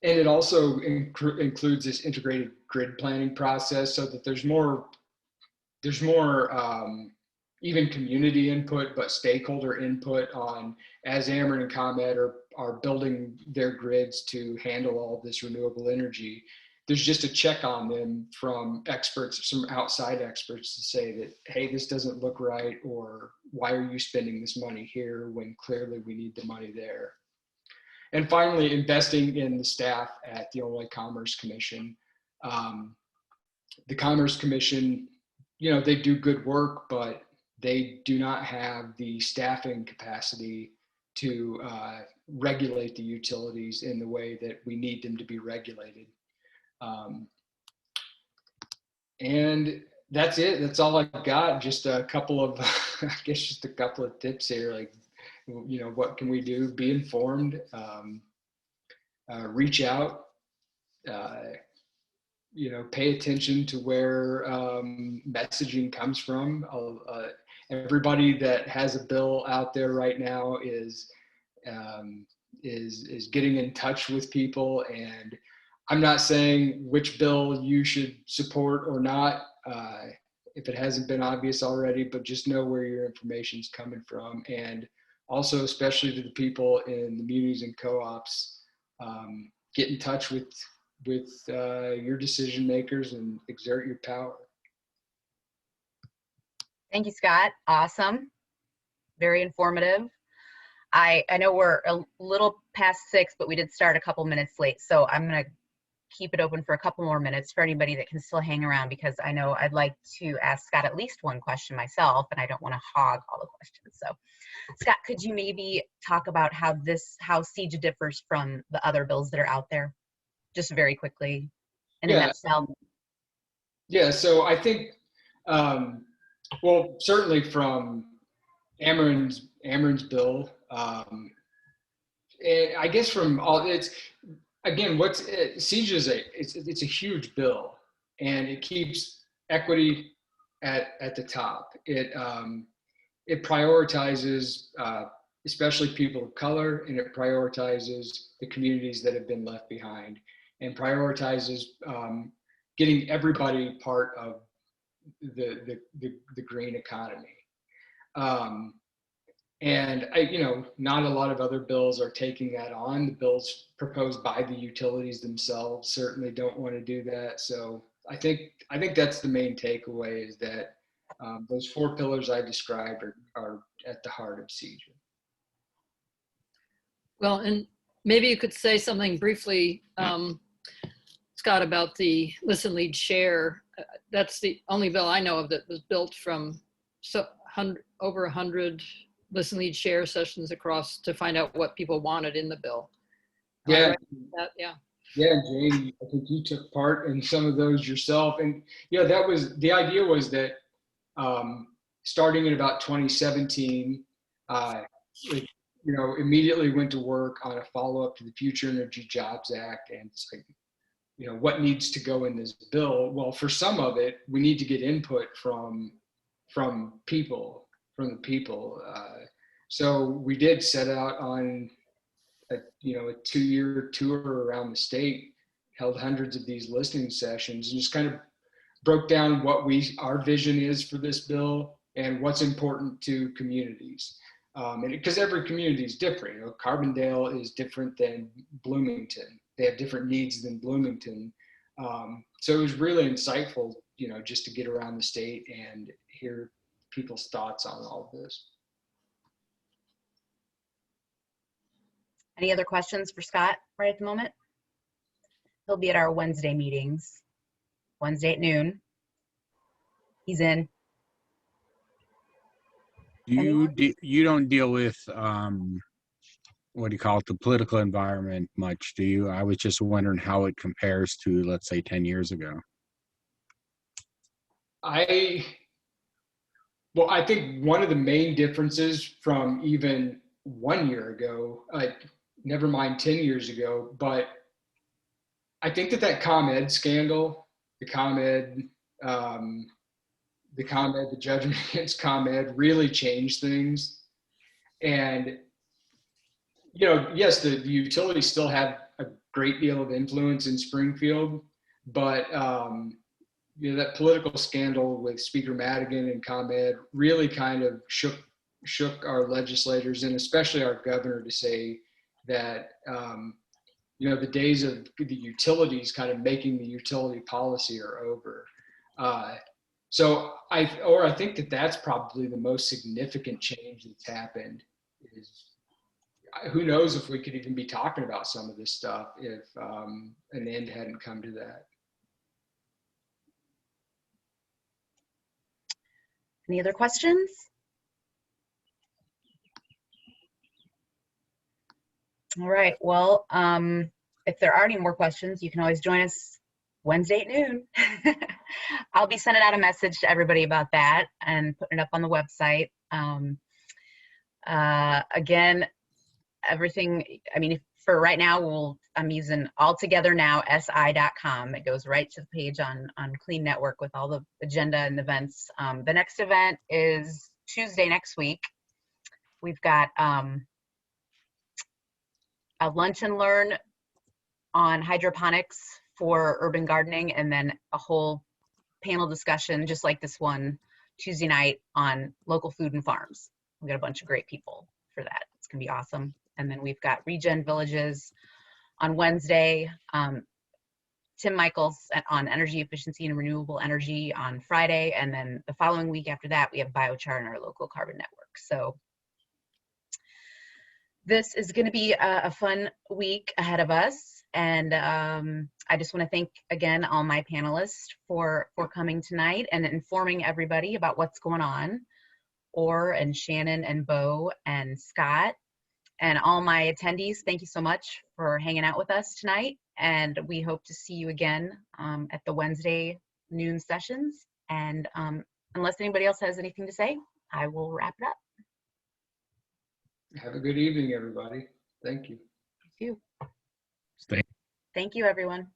it also includes this integrated grid planning process, so that there's more even community input, but stakeholder input on, as Ameren and ComEd are building their grids to handle all of this renewable energy, there's just a check on them from experts, some outside experts, to say that, hey, this doesn't look right, or why are you spending this money here when clearly we need the money there? And finally, investing in the staff at the Illinois Commerce Commission. The Commerce Commission, they do good work, but they do not have the staffing capacity to regulate the utilities in the way that we need them to be regulated. And that's it. That's all I've got. Just a couple of, I guess, just a couple of tips here. Like, what can we do? Be informed. Reach out. Pay attention to where messaging comes from. Everybody that has a bill out there right now is getting in touch with people, and I'm not saying which bill you should support or not, if it hasn't been obvious already, but just know where your information is coming from. And also, especially to the people in the munis and co-ops, get in touch with your decision makers and exert your power. Thank you, Scott. Awesome. Very informative. I know we're a little past 6, but we did start a couple minutes late. So I'm going to keep it open for a couple more minutes for anybody that can still hang around, because I know I'd like to ask Scott at least one question myself, and I don't want to hog all the questions. So Scott, could you maybe talk about how CEJA differs from the other bills that are out there? Just very quickly, in a nutshell. Yeah, so I think, well, certainly from Ameren's bill, and I guess from all, it's, again, CEJA it's a huge bill, and it keeps equity at the top. It prioritizes especially people of color, and it prioritizes the communities that have been left behind, and prioritizes getting everybody part of the green economy. And not a lot of other bills are taking that on. The bills proposed by the utilities themselves certainly don't want to do that. So I think that's the main takeaway, is that those 4 pillars I described are at the heart of CEJA. Well, and maybe you could say something briefly, Scott, about the listen, lead, share. That's the only bill I know of that was built from over 100 listen, lead, share sessions across to find out what people wanted in the bill. Yeah. Yeah. Yeah, Jane, I think you took part in some of those yourself. And that was, the idea was that starting in about 2017, immediately went to work on a follow-up to the Future Energy Jobs Act. And it's like, what needs to go in this bill? Well, for some of it, we need to get input from the people. So we did set out on a 2-year tour around the state, held hundreds of these listening sessions and just kind of broke down what our vision is for this bill and what's important to communities. And because every community is different. You know, Carbondale is different than Bloomington. They have different needs than Bloomington. So it was really insightful, you know, just to get around the state and hear people's thoughts on all of this. Any other questions for Scott right at the moment? He'll be at our Wednesday meetings, Wednesday at noon. He's in. You don't deal with what do you call it, the political environment much, do you? I was just wondering how it compares to, let's say, 10 years ago. I think one of the main differences from even 1 year ago, never mind 10 years ago, but I think that ComEd scandal, the judgment against ComEd really changed things. And, you know, yes, the utilities still have a great deal of influence in Springfield, but, you know, that political scandal with Speaker Madigan and ComEd really kind of shook our legislators and especially our governor to say that, you know, the days of the utilities kind of making the utility policy are over. So I think that's probably the most significant change that's happened. Is who knows if we could even be talking about some of this stuff if an end hadn't come to that. Any other questions? All right, well, if there are any more questions, you can always join us Wednesday at noon. I'll be sending out a message to everybody about that and putting it up on the website. Again, everything, I mean, for right now, I'm using altogethernow.si.com. It goes right to the page on Clean Network with all the agenda and events. The next event is Tuesday next week. We've got a lunch and learn on hydroponics for urban gardening, and then a whole panel discussion just like this one Tuesday night on local food and farms. We got a bunch of great people for that. It's gonna be awesome. And then we've got Regen Villages on Wednesday, Tim Michaels on energy efficiency and renewable energy on Friday, and then the following week after that we have biochar in our local carbon network. So this is going to be a fun week ahead of us, and I just want to thank again all my panelists for coming tonight and informing everybody about what's going on. Orr and Shannon and Bo and Scott and all my attendees, thank you so much for hanging out with us tonight, and we hope to see you again at the Wednesday noon sessions. And unless anybody else has anything to say, I will wrap it up. Have a good evening, everybody. Thank you. You too. Stay. Thank you, everyone.